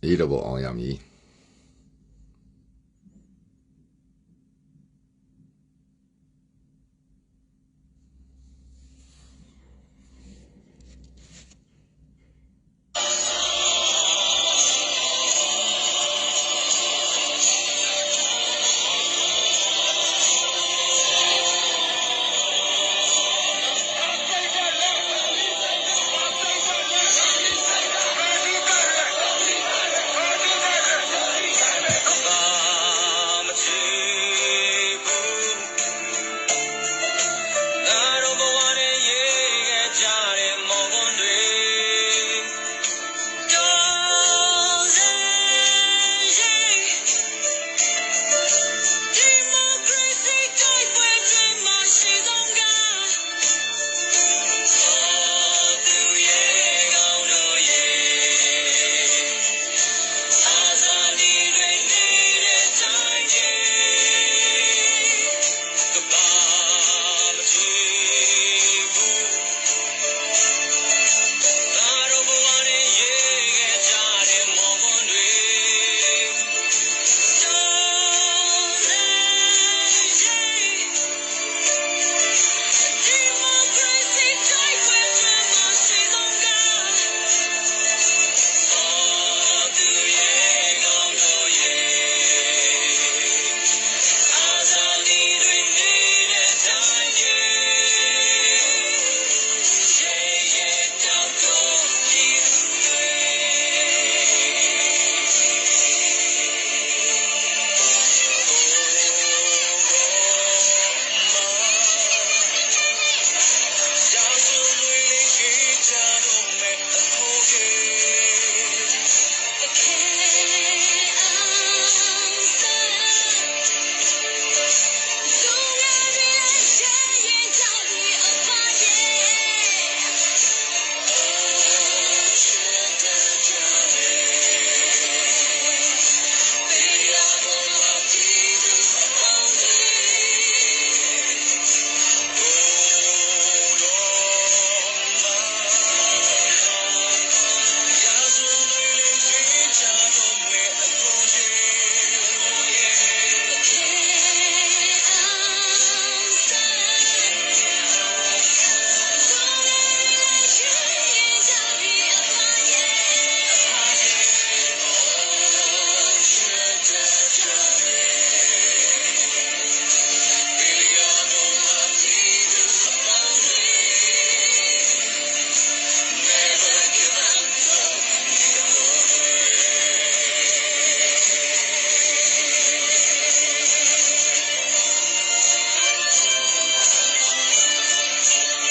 အေးတော့အောင်ရမည်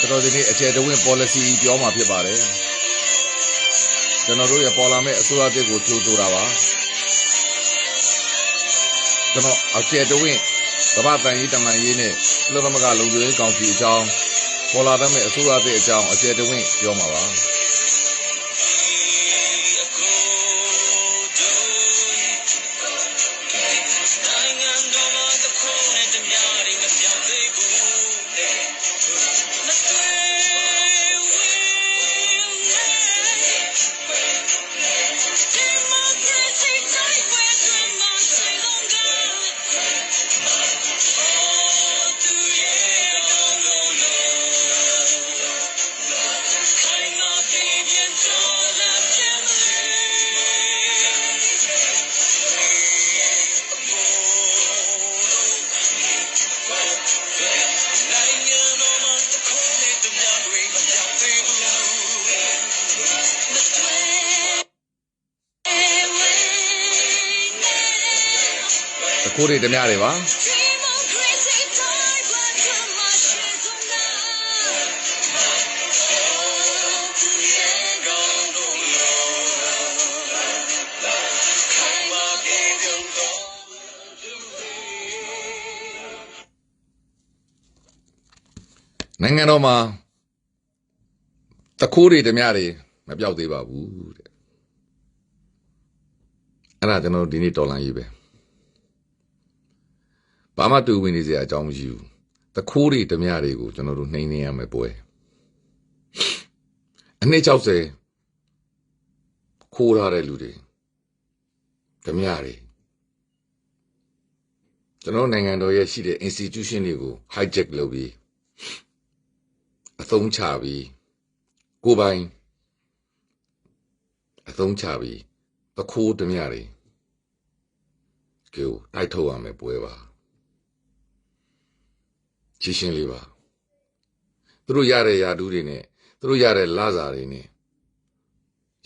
ကျွန်တော်ဒီနေ့အခြေတဝင်း policy ပြောမှာဖြစ်ပါတယ်ကျွန်တော်တို့ရပေါ်လာမဲ့အစိုးရတစ်ကိုကြိုးဆိုတာပါကျွန်တော်အခြေတဝင်းကမ္ဘာတန်ရေးတမန်ရေးနဲ့လူသမဂလုံခြုံရေးကောင်စီအကြောင်းပေါ်လာမဲ့အစိုးရတစ်အကြောင်းအခြေတဝင်းပြောမှာပါကိုရီတများတွေပါနိုင်ငံတော်မှာတခိုးတွေတများတွေမပြောက်သေးပါဘူးတဲ့အဲ့ဒါကျွန်တော်ဒီနေ့တော်လန်ရေးပဲဘာမှတူဝင်နေစရာအကြောင်းမရှိဘူးတခိုးတွေဓမြတွေကိုကျွန်တော်တို့နှိမ်နေရမယ်ပွဲအနှစ်60ခိုးထားတဲ့လူတွေ ဓမြတွေကျွန်တော်နိုင်ငံတော်ရဲ့ရှိတဲ့ institution တွေကို hijack လုပ်ပြီးအသုံးချပြီးကိုယ်ပိုင်အသုံးချပြီးတခိုးဓမြတွေကိုတိုက်ထုတ်ရမယ်ပွဲပါရှင်းရှင်းလေးပါသူတို့ရတဲ့ယာတူးတွေနဲ့သူတို့ရတဲ့လစာတွေနဲ့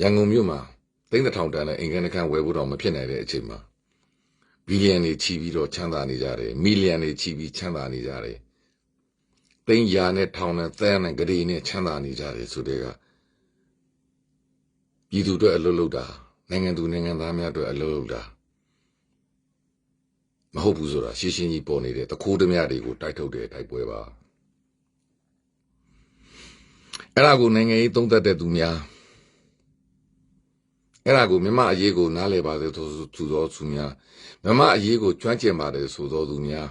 ရန်ကုန်မြို့မှာ3000 တန်နဲ့အင်ကန်တစ်ခန်းဝယ်ဖို့တော့မဖြစ်နိုင်တဲ့အချိန်မှာဘီလီယံတွေချီပြီးတော့ချမ်းသာနေကြတယ်မီလီယံတွေချီပြီးချမ်းသာနေကြတယ်သိန်းရာနဲ့ထောင်နဲ့သန်းနဲ့ဂရေနဲ့ချမ်းသာနေကြတယ်ဆိုတဲ့ကပြည်သူတို့အလုပ်လုပ်တာနိုင်ငံသူနိုင်ငံသားများတို့အလုပ်လုပ်တာမဟုတ်ဘူးဆိုတာရှင်းရှင်းကြီးပေါ်နေတဲ့တခိုးဓမြတွေကိုတိုက်ထုတ်တဲ့တိုက်ပွဲပါအဲ့ဒါကိုနိုင်ငံရေးသုံးသပ်တဲ့သူများအဲ့ဒါကိုမြန်မာအရေးကိုနားလည်ပါတယ်သူတော်သူများမြန်မာအရေးကိုကျွမ်းကျင်ပါတယ်ဆိုတော်သူများ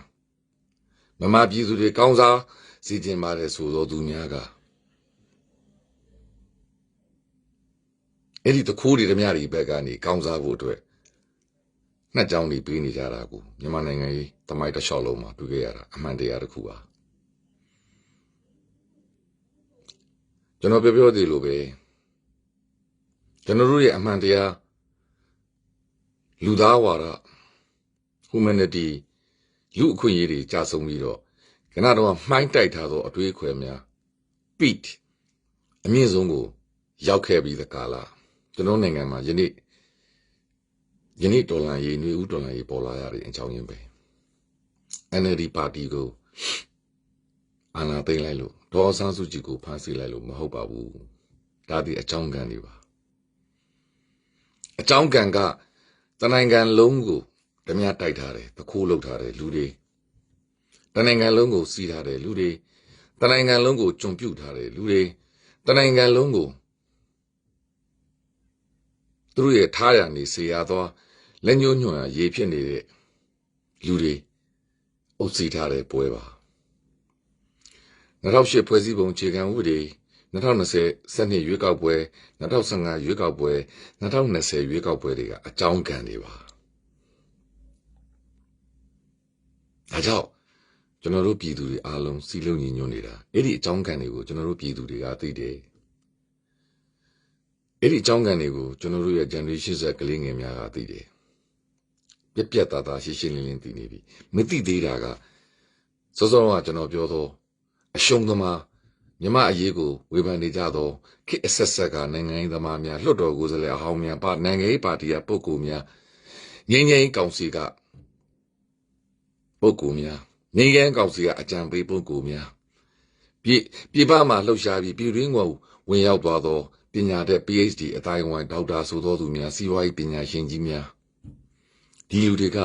မြန်မာပြည်သူတွေကောင်းစားစီကျင်ပါတယ်ဆိုတော်သူများကအဲ့ဒီတခိုးတွေဓမြတွေဘက်ကနေကောင်းစားဖို့အတွက်နှစ်ကြောင်းတွေပေးနေကြတာကိုမြန်မာနိုင်ငံရေးသမိုင်းတစ်လျှောက်လုံးမှာတွေ့ခဲ့ရတာအမှန်တရားတစ်ခုပါကျွန်တော်ပြောသေးလို့ပဲကျွန်တော်တို့ရဲ့အမှန်တရားလူသားဝါဒ humanity လူအခွင့်အရေးတွေကြာဆုံးပြီးတော့ခဏတော့မှိုင်းတိုက်ထားသောအတွေးအခွဲများ peak အမြင့်ဆုံးကိုရောက်ခဲ့ပြီးသကာလကျွန်တော်နိုင်ငံမှာယနေ့ဒေါ်လာရေးနှွေဦးဒေါ်လာရေးပေါ်လာရတဲ့အကြောင်းရင်းပဲ NLD ပါတီကိုအာဏာသိမ်းလိုက်လို့ဒေါ်ဆန်းစုကြည်ကိုဖမ်းဆီးလိုက်လို့မဟုတ်ပါဘူးဒါဒီအကြောင်းကံတွေပါအကြောင်းကံကတနိုင်ငံလုံးကိုဓမြတိုက်ထားတယ်တခိုးလုပ်ထားတယ်လူတွေတနိုင်ငံလုံးကိုစီးထားတယ်လူတွေတနိုင်ငံလုံးကိုကြုံပြုတ်ထားတယ်လူတွေတနိုင်ငံလုံးကိုသူတို့ရဲ့ထားရနေစေရသောလက်ညှိုးညွှန်ရရေးဖြစ်နေတဲ့လူတွေအုပ်စီထားတဲ့ပွဲပါ2008ဖွဲ့စည်းပုံအခြေခံဥပဒေ2020စနစ်ရွေးကောက်ပွဲ2015ရွေးကောက်ပွဲ2020ရွေးကောက်ပွဲတွေကအကြောင်းကံတွေပါဒါကြောင့်ကျွန်တော်တို့ပြည်သူတွေအားလုံးစီလုံးညီညွတ်နေတာအဲ့ဒီအကြောင်းကံတွေကိုကျွန်တော်တို့ပြည်သူတွေကသိတယ်အဲ့ဒီအကြောင်းကံတွေကိုကျွန်တော်တို့ရဲ့ generation Z ကလေးငယ်များကသိတယ်ပြက်သားရှင်းလင်းသိနေပြီမသိသေးတာကစောစောကကျွန်တော်ပြောတော့အရှုံးသမားမြမအရေးကိုဝေဖန်နေကြတော့ခေတ်အဆက်ဆက်ကနိုင်ငံရေးသမားများလွှတ်တော်ကိုယ်စားလှယ်အဟောင်းများနိုင်ငံရေးပါတီကပုဂ္ဂိုလ်များငြိမ်းချမ်းရေးကောင်စီကပုဂ္ဂိုလ်များငြိမ်းချမ်းကောင်စီကအကြံပေးပုဂ္ဂိုလ်များပြည်ပမှာလှုပ်ရှားပြီးပြည်တွင်းကိုဝင်ရောက်သွားသောပညာတတ် PhD အတိုင်းဝိုင်းဒေါက်တာဆိုသောသူများစီးပွားရေးပညာရှင်ကြီးများဒီလူတွေက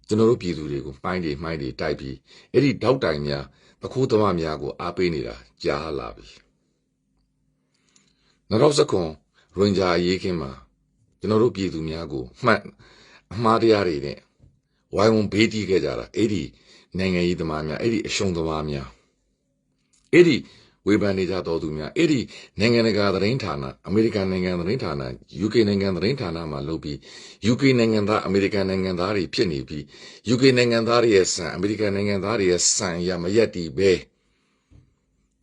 ကျွန်တော်တို့ပြည်သူတွေကိုမှိုင်းတွေတိုက်ပြီးအဲ့ဒီတောက်တိုင်များတခိုးသမားများကိုအားပေးနေတာကြားလာပြီ2019ရင်ဂျာရေးခင်းမှာကျွန်တော်တို့ပြည်သူများကိုအမှားတရားတွေနဲ့ဝိုင်းဝန်းဘေးတီးခဲ့ကြတာအဲ့ဒီနိုင်ငံရေးသမားများအဲ့ဒီအရှုံးသမားများအဲ့ဒီဝေဖန်နေကြတော်သူများအဲ့ဒီနိုင်ငံတကာသတင်းဌာနအမေရိကန်နိုင်ငံသတင်းဌာန UK နိုင်ငံသတင်းဌာနမှာလုပ်ပြီး UK နိုင်ငံသားအမေရိကန်နိုင်ငံသားတွေဖြစ်နေပြီး UK နိုင်ငံသားတွေရဲ့စံအမေရိကန်နိုင်ငံသားတွေရဲ့စံရမရက်တီပဲ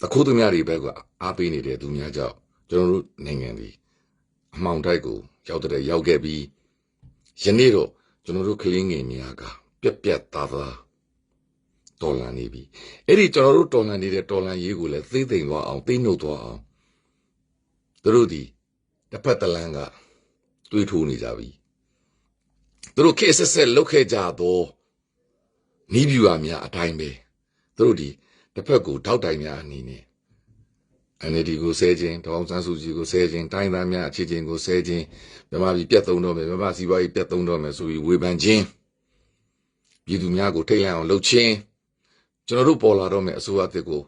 တခိုးသူများတွေပဲကအားပေးနေတဲ့သူများကြောင့်ကျွန်တော်တို့နိုင်ငံဒီအမှောင်တိုက်ကိုရောက်ခဲ့ပြီးယနေ့တော့ကျွန်တော်တို့ကလေးငယ်များကပြက်သားတော်လန်နေပြီအဲ့ဒီကျွန်တော်တို့တော်လန်နေတဲ့တော်လန်ရေးကိုလည်းသိသိမ်သွားအောင်သိနှုတ်သွားအောင်သူတို့ဒီတစ်ဖက်တစ်လမ်းကတွေးထိုးနေကြပြီသူတို့ခေတ်ဆက်လုတ်ခဲ့ကြတော့နီးပြူအများအတိုင်းပဲသူတို့ဒီတစ်ဖက်ကိုထောက်တိုင်များအနေနဲ့ NLD ကိုဆဲခြင်းဒေါအောင်ဆန်းစုကြည်ကိုဆဲခြင်းတိုင်းသားများအခြေချင်းကိုဆဲခြင်းမြန်မာပြည်ပြတ်သုံးတော့မယ်မြန်မာစီးပွားရေးပြတ်သုံးတော့မယ်ဆိုပြီးဝေဖန်ခြင်းပြည်သူများကိုထိတ်လန့်အောင်လုပ်ခြင်းကျွန်တော်တို့ပေါ်လာတော့မယ်အစိုးရအသစ်ကို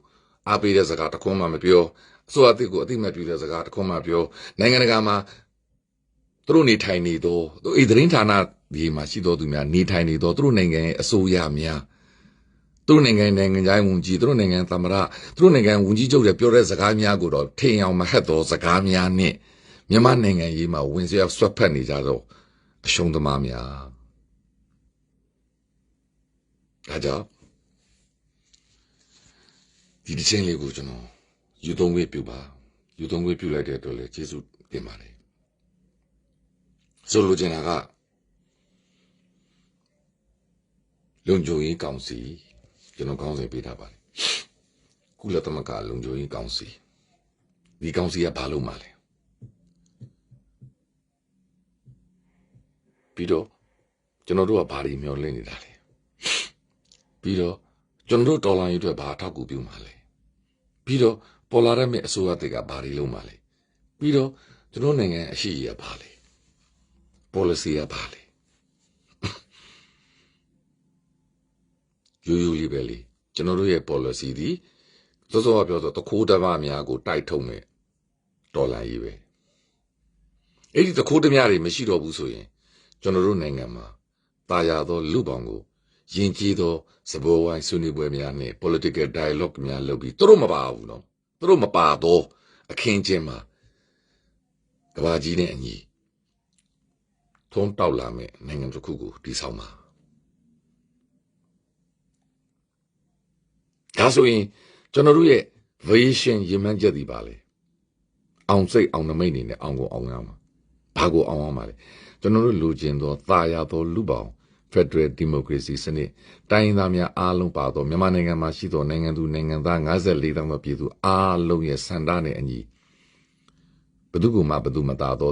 အားပေးတဲ့စကားတစ်ခွန်းမှမပြောအစိုးရအသစ်ကိုအသိမှတ်ပြုတဲ့စကားတစ်ခွန်းမှပြောနိုင်ငံတကာမှာသူတို့နေထိုင်နေတော့သူဤသတင်းဌာနဒီမှာရှိတော်သူများနေထိုင်နေတော့သူတို့နိုင်ငံရဲ့အစိုးရများသူတို့နိုင်ငံခြားရေးဝန်ကြီးသူတို့နိုင်ငံသမ္မတသူတို့နိုင်ငံဝန်ကြီးချုပ်တွေပြောတဲ့စကားများကိုတော့ထင်အောင်မဟတ်သောစကားများနဲ့မြန်မာနိုင်ငံရေးမှာဝင်ဆွဲဖက်နေကြတော့凶的妈咪啊，大家，第一千里过去呢，有东西表吧，有东西表来的多嘞，接触点嘛嘞，所以路线那个，龙舟一港市，就能港市被打吧，古了他们讲龙舟一港市，你港市也爬路嘛嘞。ပြီးတော့ကျွန်တော်တို့ကဘာတွေမျှော်လင့်နေတာလဲပြီးတော့ကျွန်တော်တို့ဒေါ်လာရေးအတွက်ဘာအထောက်အကူပြုမှာလဲပြီးတော့ပေါ်လာတဲ့မြအစိုးရတွေကဘာတွေလုပ်မှာလဲပြီးတော့ကျွန်တော်နိုင်ငံအရှိရဘာလဲ policy ရဘာလဲရိုးရိုးလေးပဲလေကျွန်တော်တို့ရဲ့ policy ဒီစောစောကပြောဆိုတခိုးတမများကိုတိုက်ထုတ်မယ်ဒေါ်လာရေးပဲအဲ့ဒီတခိုးတမတွေမရှိတော့ဘူးဆိုရင်ကျွန်တော်တို့နိုင်ငံမှာတာယာသောလူပောင်ကိုယဉ်ကျေးသောစဘောဝိုင်းဆွေးနွေးပွဲများနဲ့ political dialogue များလုပ်ပြီးသူတို့မပါဘူးနော်သူတို့မပါတော့အခင်းကျင်းမှာကဘာကြီးနဲ့အညီထုံးတောက်လာမဲ့နိုင်ငံတစ်ခုကိုတည်ဆောက်မှာဒါဆိုရင်ကျွန်တော်တို့ရဲ့ vision ရည်မှန်းချက်ဒီပါလေအောင်စိတ်အောင်နမိတ်နေနဲ့အောင်ကိုအောင်ရမှာဘာကိုအောင်အောင်ပါလဲကျွန်တော်တို့လူချင်းသောသာယာသောလူပောင် Federal Democracy စနစ်တိုင်းသားများအားလုံးပါသောမြန်မာနိုင်ငံမှာရှိသောနိုင်ငံသူနိုင်ငံသား54တောင်သောပြည်သူအားလုံးရဲ့စံတားနဲ့အညီဘယ်သူမှဘယ်သူမသားသော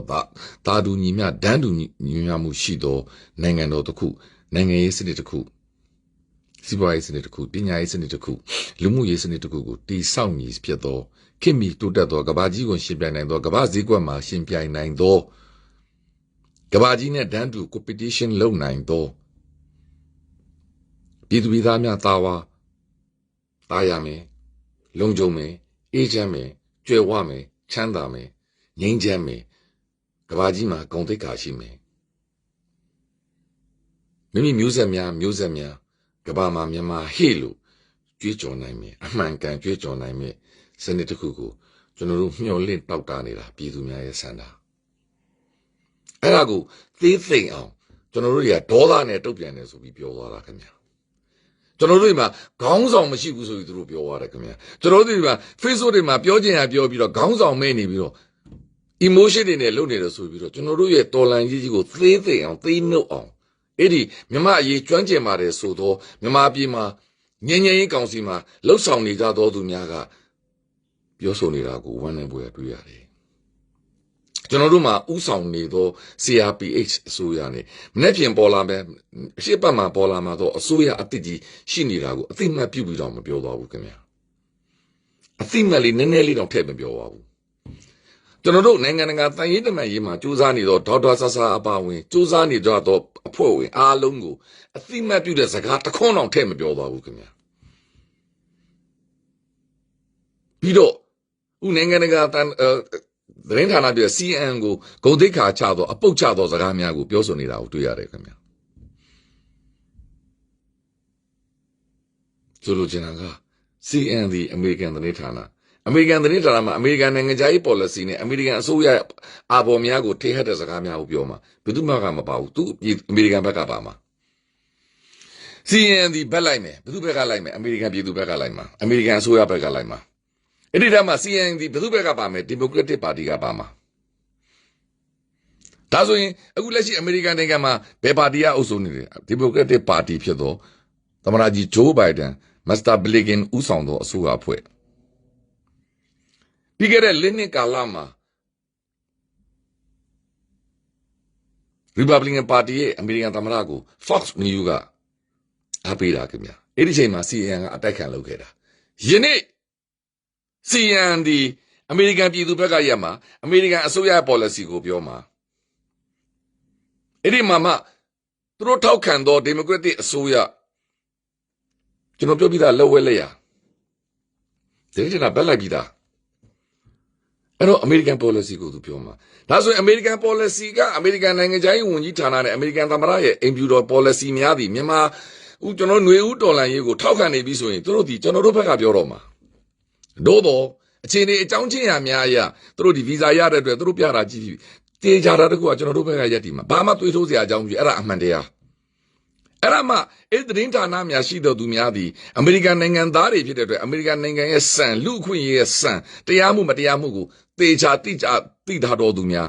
သာတူညီမျှဒန်းတူညီမျှမှုရှိသောနိုင်ငံတော်တစ်ခုနိုင်ငံရေးစနစ်တစ်ခုစီးပွားရေးစနစ်တစ်ခုပညာရေးစနစ်တစ်ခုလူမှုရေးစနစ်တစ်ခုကိုတည်ဆောက်မည်ဖြစ်သောခင်မီတိုးတက်သောကမ္ဘာကြီးကိုရှင်ပြိုင်နိုင်သောကမ္ဘာဈေးကွက်မှာရှင်ပြိုင်နိုင်သောကဘာကြီးနဲ့ဒန်းတူ competition လုပ်နိုင်တော့ပြည်သူပြည်သားများသားရမယ်လုံခြုံမယ်အေးချမ်းမယ်ကြွယ်ဝမယ်ချမ်းသာမယ်ငြိမ်းချမ်းမယ်ကဘာကြီးမှာဂုဏ်သိက္ခာရှိမယ်မိမိမျိုးဆက်များကဘာမှာမြန်မာဟေ့လို့ကြွေးကြော်နိုင်မယ်အမှန်ကန်ကြွေးကြော်နိုင်မယ်စနစ်တစ်ခုကိုကျွန်တော်တို့မျှော်လင့်တောက်တာနေတာပြည်သူများရဲ့ဆန္ဒအဲ့ဒါကိုသေးသိမ့်အောင်ကျွန်တော်တို့တွေကဒေါသနဲ့တုတ်ပြန်တယ်ဆိုပြီးပြောသွားတာခင်ဗျာကျွန်တော်တို့ဒီမှာခေါင်းဆောင်မရှိဘူးဆိုပြီးသူတို့ပြောသွားတယ်ခင်ဗျာကျွန်တော်တို့ဒီမှာ Facebook တွေမှာပြောချင်ရပြောပြီးတော့ခေါင်းဆောင်မဲနေပြီးတော့ emotion တွေနဲ့လုပ်နေတယ်ဆိုပြီးတော့ကျွန်တော်တို့ရဲ့တော်လန်ကြီးကိုသေးသိမ့်အောင်သေးနှုတ်အောင်အဲ့ဒီမြမအရေးကျွမ်းကျင်ပါတယ်ဆိုတော့မြမပြည်မှာငញ្ញရင်ကောင်စီမှာလှုပ်ဆောင်နေကြသောသူများကပြောဆိုနေတာကိုဝမ်းနည်းပွဲတွေ့ရတယ်ကျွန်တော်တို့မှာဥဆောင်နေသော CRPH အစိုးရနဲ့မနေ့ပြင်ပေါ်လာမယ်အရှိတ်ပတ်မှာပေါ်လာမှာတော့အစိုးရအသစ်ကြီးရှိနေတာကိုအသိမှတ်ပြုပြီးတော့မပြောတော့ဘူးခင်ဗျာအသိမှတ်လေးနည်းနည်းလေးတော့ထည့်မပြောပါဘူးကျွန်တော်တို့နိုင်ငံတကာတန်ရေးတမန်ရေးမှာစူးစမ်းနေတော့ဒေါက်တာဆဆာအပါဝင်စူးစမ်းနေကြတော့အဖွဲ့ဝင်အားလုံးကိုအသိမှတ်ပြုတဲ့စကားတစ်ခွန်းတော့ထည့်မပြောတော့ဘူးခင်ဗျာပြီးတော့ဦးနိုင်ငံတကာသတင်းဌာနပြ CN ကိုဂုဏ်သိက္ခာချတော့အပုတ်ချတော့စကားများကိုပြောဆိုနေတာကိုတွေ့ရတယ်ခင်ဗျာဆိုလိုချင်တာက CN ဒီအမေရိကန်သတင်းဌာနမှာအမေရိကန်နိုင်ငံခြားရေး policy နဲ့အမေရိကန်အစိုးရအာဘော်များကိုထိဟတဲ့စကားများကိုပြောမှာဘယ်သူမှမပါဘူးသူအမေရိကန်ဘက်ကပါမှာ CN ဒီဘက်လိုက်မယ်ဘယ်သူဘက်ကလိုက်မယ်အမေရိကန်ပြည်သူဘက်ကလိုက်မှာအမေရိကန်အစိုးရဘက်ကလိုက်မှာအဲ့ဒီတည်းမှာ CN ဒီဘယ်သူဘက်ကပါမယ် Democratic Party ကပါမှာဒါဆိုရင်အခုလက်ရှိအမေရိကန်နိုင်ငံမှာဘယ်ပါတီကအုပ်စိုးနေလဲ Democratic Party ဖြစ်တော့သမ္မတကြီးဂျိုးဘိုင်ဒန်မစ္စတာဘလီဂင်ဦးဆောင်သောအစိုးရအဖွဲ့ပြီးခဲ့တဲ့၄နှစ်ကာလမှာ Republican Party ရဲ့အမေရိကန်သမ္မတကို Fox News ကအားပေးတာခင်ဗျာအဲ့ဒီချိန်မှာ CN ကအတိုက်ခံလုပ်ခဲ့တာယနေ့ CN ဒီအမေရိကန်ပြည်သူဘက်ကရက်မှာအမေရိကန်အစိုးရ policy ကိုပြောမှာအဲ့ဒီမှာမှသူတို့ထောက်ခံသော Democratic အစိုးရကျွန်တော်ပြောပြီးသားလက်ဝဲလက်ရဒီနေ့ကဘက်လိုက်ပြီးသားအဲ့တော့ American policy ကိုသူပြောမှာဒါဆိုရင် American policy ကအမေရိကန်နိုင်ငံခြားရေးဝန်ကြီးဌာနနဲ့ American သမ္မတရဲ့ imperial policy များသည်မြန်မာကျွန်တော်ຫນွေဦးတော်လှန်ရေးကိုထောက်ခံနေပြီဆိုရင်သူတို့ဒီကျွန်တော်တို့ဘက်ကပြောတော့မှာတို့တော့အခြေအနေအကြောင်းချင်းရာများအရာသူတို့ဒီ visa ရတဲ့အတွက်သူတို့ပြတာကြည့် တေချာတာတခုကကျွန်တော်တို့ဘက်ကရက်တီမှာဘာမှတွေးထိုးစရာအကြောင်းမရှိအဲ့ဒါအမှန်တရားအဲ့ဒါမှအဲ့သတင်းဌာနများရှိတော်သူများသည်အမေရိကန်နိုင်ငံသားတွေဖြစ်တဲ့အတွက်အမေရိကန်နိုင်ငံရဲ့စံလူအခွင့်အရေးရဲ့စံတရားမှုမတရားမှုကိုတေချာတိထားတော်သူမျာ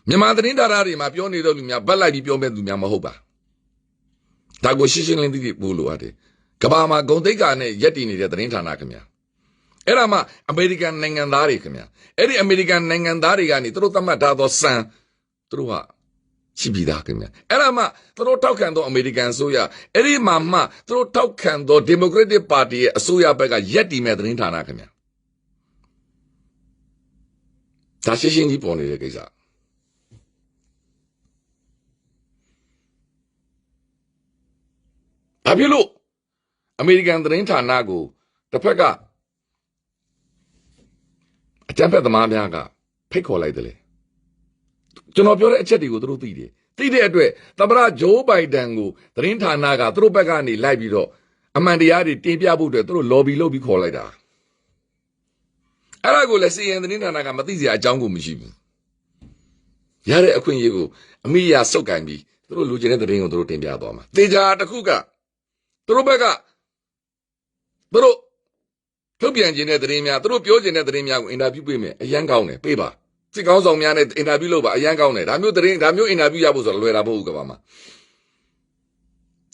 းမြန်မာသတင်းဌာနတွေမှာပြောနေတော်လူများဗတ်လိုက်ပြီးပြောမဲ့သူများမဟုတ်ပါဒါကိုရှင်းရှင်းလင်းလင်းသိဖို့လိုအပ်တယ်ကဘာမှာဂုံတိတ်ကာနဲ့ရက်တည်နေတဲ့သတင်းဌာနခင်ဗျာအဲ့ဒါမှအမေရိကန်နိုင်ငံသားတွေခင်ဗျာအဲ့ဒီအမေရိကန်နိုင်ငံသားတွေကနေသူတို့သတ်မှတ်ထားသောစံသူတို့ကရှိပြီးသားခင်ဗျာအဲ့ဒါမှသူတို့ထောက်ခံသောအမေရိကန်အစိုးရအဲ့ဒီမှာမှသူတို့ထောက်ခံသောဒီမိုကရက်တစ်ပါတီရဲ့အစိုးရဘက်ကရက်တည်မဲ့သတင်းဌာနခင်ဗျာဒါရှင်းရှင်းကြီးပေါ်နေတဲ့ကိစ္စဘာဖြစ်လို့အမေရိကန်သတင်းဌာနကိုတစ်ဖက်ကအကြမ်းဖက်သမားများကဖိတ်ခေါ်လိုက်တယ်လေကျွန်တော်ပြောတဲ့အချက်တွေကိုသူတို့သိတယ်သိတဲ့အတွက်သမ္မတဂျိုးဘိုင်ဒန်ကိုသတင်းဌာနကသူတို့ဘက်ကနေလိုက်ပြီးတော့အမှန်တရားတွေတင်ပြဖို့အတွက်သူတို့ lobby လုပ်ပြီးခေါ်လိုက်တာအဲ့ဒါကိုလည်း CNN သတင်းဌာနကမသိစရာအကြောင်းကိုမရှိဘူးရတဲ့အခွင့်အရေးကိုအမိယာစုပ်ကင်ပြီးသူတို့လူကျင်တဲ့သတင်းကိုသူတို့တင်ပြသွားမှာတေချာတစ်ခုကသူတို့ဘက်ကသူတို့ထုတ်ပြန်ခြင်းတဲ့သတင်းများသူတို့ပြောခြင်းတဲ့သတင်းများကိုအင်တာဗျူးပေးမယ်အရန်ကောင်းတယ်ပေးပါစစ်ကောင်းဆောင်များနဲ့အင်တာဗျူးလုပ်ပါအရန်ကောင်းတယ်ဒါမျိုးသတင်းဒါမျိုးအင်တာဗျူးရဖို့ဆိုတော့လွယ်တာမဟုတ်ဘူးကဘာမှ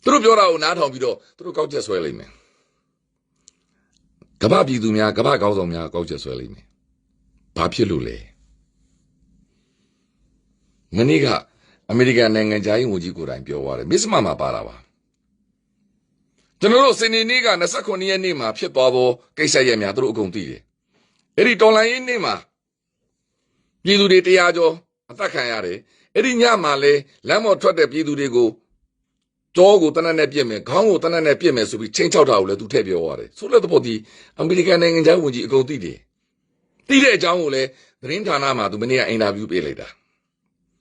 သူတို့ပြောတာကိုနားထောင်ပြီးတော့သူတို့ကောက်ချက်ဆွဲလိမ့်မယ်ကမ္ဘာပြည်သူများကမ္ဘာကောင်းဆောင်များကောက်ချက်ဆွဲလိမ့်မယ်ဘာဖြစ်လို့လဲမနေ့ကအမေရိကန်နိုင်ငံသားရေးဝန်ကြီးကိုယ်တိုင်ပြောသွားတယ်မစ္စမမှာပါတာပါကျွန်တော်တို့စနေနေ့က29ရက်နေ့မှာဖြစ်သွားသောကိစ္စရပ်များသူတို့အကုန်သိတယ်အဲ့ဒီတော်လိုင်းရေးနေ့မှာပြည်သူတွေ100ကျော်အသက်ခံရတယ်အဲ့ဒီညမှာလဲလမ်းပေါ်ထွက်တဲ့ပြည်သူတွေကိုကြောကိုတနက်နဲ့ပြစ်မယ်ခေါင်းကိုတနက်နဲ့ပြစ်မယ်ဆိုပြီးချင်းချောက်တာကိုလည်းသူထည့်ပြောရတယ်ဆိုတဲ့သဘောဒီအမေရိကန်နိုင်ငံသားဝန်ကြီးအကုန်သိတယ်သိတဲ့အကြောင်းကိုလည်းသတင်းဌာနမှာသူမနေ့ကအင်တာဗျူးပေးလိုက်တာ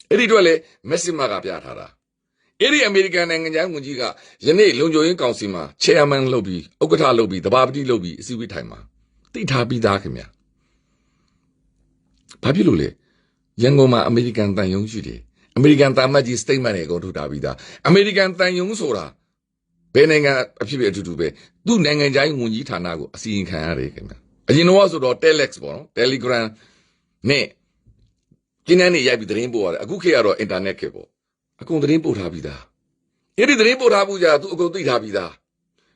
အဲ့ဒီအတွက်လဲမက်ဆီမာကပြထားတာအဲ့ဒီအမေရိကန်နိုင်ငံသားဝန်ကြီးကယနေ့လုံခြုံရေးကောင်စီမှာ chairman လုပ်ပြီးဥက္ကဋ္ဌလုပ်ပြီးတဘာပတိလုပ်ပြီးအစည်းအဝေးထိုင်မှာသိထားပြီးသားခင်ဗျာဘာဖြစ်လို့လဲရန်ကုန်မှာအမေရိကန်တန်ယုံရှိတယ်အမေရိကန်တာမတ်ကြီး statement တွေကိုထုတ်ထားပြီးသားအမေရိကန်တန်ယုံဆိုတာဘယ်နိုင်ငံအဖြစ်အတူတူပဲသူ့နိုင်ငံသားဝန်ကြီးဌာနကိုအစီရင်ခံရတယ်ခင်ဗျာအရင်တော့ဆိုတော့ telex ပေါ့နော် telegram နဲ့ကျင်းနေရိုက်ပြီးသတင်းပို့ရတယ်အခုခေတ်ကတော့ internet ခေတ်ပေါ့အကုန်သတင်းပို့ထားပြီးသားအဲ့ဒီသတင်းပို့ထားမှုကြာသူအကုန်သိထားပြီးသား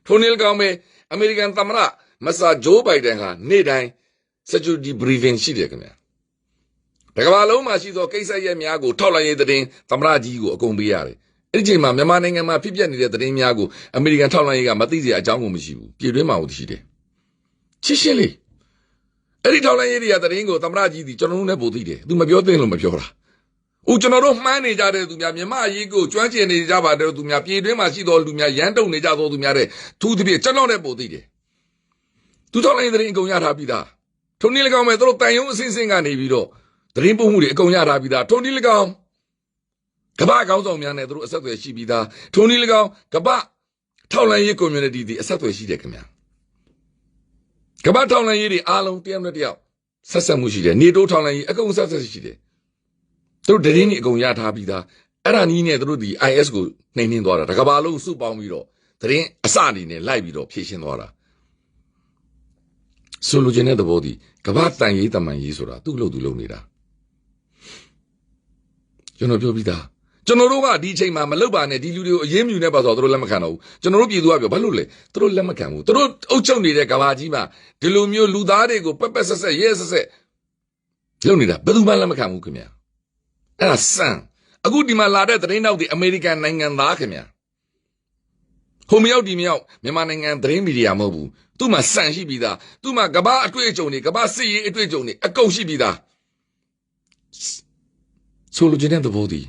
ထိုနည်းကောင်းပဲအမေရိကန်သမ္မတမဆာဂျိုးဘိုင်ဒန်ဟာနေ့တိုင်း security briefing ရှိတယ်ခင်ဗျာတကမ္ဘာလုံးမှာရှိသောကိစ္စရပ်များကိုထောက်လိုက်ရေးသတင်းသမ္မတကြီးကိုအကုန်ပေးရတယ်အဲ့ဒီချိန်မှာမြန်မာနိုင်ငံမှာဖြစ်ပျက်နေတဲ့သတင်းများကိုအမေရိကန်ထောက်လိုက်ရေးကမသိစရာအကြောင်းကိုမရှိဘူးပြည်တွင်းမှာဟုတ်ရှိတယ်ရှင်းရှင်းလေးအဲ့ဒီထောက်လိုက်ရေးတွေကသတင်းကိုသမ္မတကြီးဒီကျွန်တော်တို့နဲ့ပို့သိတယ်သူမပြောသင့်လို့မပြောတာဦးကျွန်တော်တို့မှန်းနေကြတဲ့သူများမြန်မာအရေးကိုကျွမ်းကျင်နေကြပါတဲ့သူများပြည်တွင်းမှာရှိသောလူများရန်တုံနေကြသောသူများတဲ့သူတပြည့်ကျွန်တော်နဲ့ပို့သိတယ်သူထောက်လိုက်ရေးသတင်းအကုန်ရထားပြီးသားထုံနည်း၎င်းမဲ့သူတို့တန်ယုံအစင်းစင်းကနေပြီးတော့သတင်းပို့မှုတွေအကုန်ရထားပြီးသားထုံနည်း၎င်းကမ္ဘာကောင်းဆောင်များနဲ့သူတို့အဆက်အသွယ်ရှိပြီးသားထုံနည်း၎င်းကမ္ဘာထောက်လိုက်ရေး community တွေအဆက်အသွယ်ရှိတယ်ခင်ဗျာကမ္ဘာထောက်လိုက်ရေးတွေအားလုံးတယောက်နဲ့တယောက်ဆက်ဆက်မှုရှိတယ်နေတိုးထောက်လိုက်ရေးအကုန်ဆက်ဆက်ရှိတယ်သူတို့သတင်းတွေအကုန်ရထားပြီးသားအဲ့ဒါနည်းနဲ့သူတို့ဒီ IS ကိုနှိမ်နှင်းသွားတာတကဘာလုံးစုပေါင်းပြီးတော့သတင်းအစအနေနဲ့လိုက်ပြီးတော့ဖြည့်ရှင်းသွားတာဆိုလိုချင်တဲ့သဘောဒီကမ္ဘာတန်ရေးတမန်ရေးဆိုတာသူ့လို့သူလုပ်နေတာကျွန်တော်ပြောပြီးသားကျွန်တော်တို့ကဒီအချိန်မှာမလုပ်ပါနဲ့ဒီလူတွေကိုအရေးမြူနေပါဆိုတော့သူတို့လက်မခံတော့ဘူးကျွန်တော်တို့ပြည်သူကပြောဘာလို့လဲသူတို့လက်မခံဘူးသူတို့အုပ်ချုပ်နေတဲ့ကမ္ဘာကြီးမှာဒီလိုမျိုးလူသားတွေကိုပက်ပက်ဆက်ဆက်ရဲဆက်ဆက်လုပ်နေတာဘယ်သူမှလက်မခံဘူးခင်ဗျာအဲ့ဒါစံအခုဒီမှာလာတဲ့သတင်းနောက်ဒီအမေရိကန်နိုင်ငံသားခင်ဗျာဟိုမရောက်ဒီမရောက်မြန်မာနိုင်ငံသတင်းမီဒီယာမဟုတ်ဘူးသူ့မှာစံရှိပြီးသားသူ့မှာကမ္ဘာအတွေ့အကြုံတွေကမ္ဘာစစ်ရေးအတွေ့အကြုံတွေအကုန်ရှိပြီးသားဆိုလိုချင်တဲ့သဘောဒ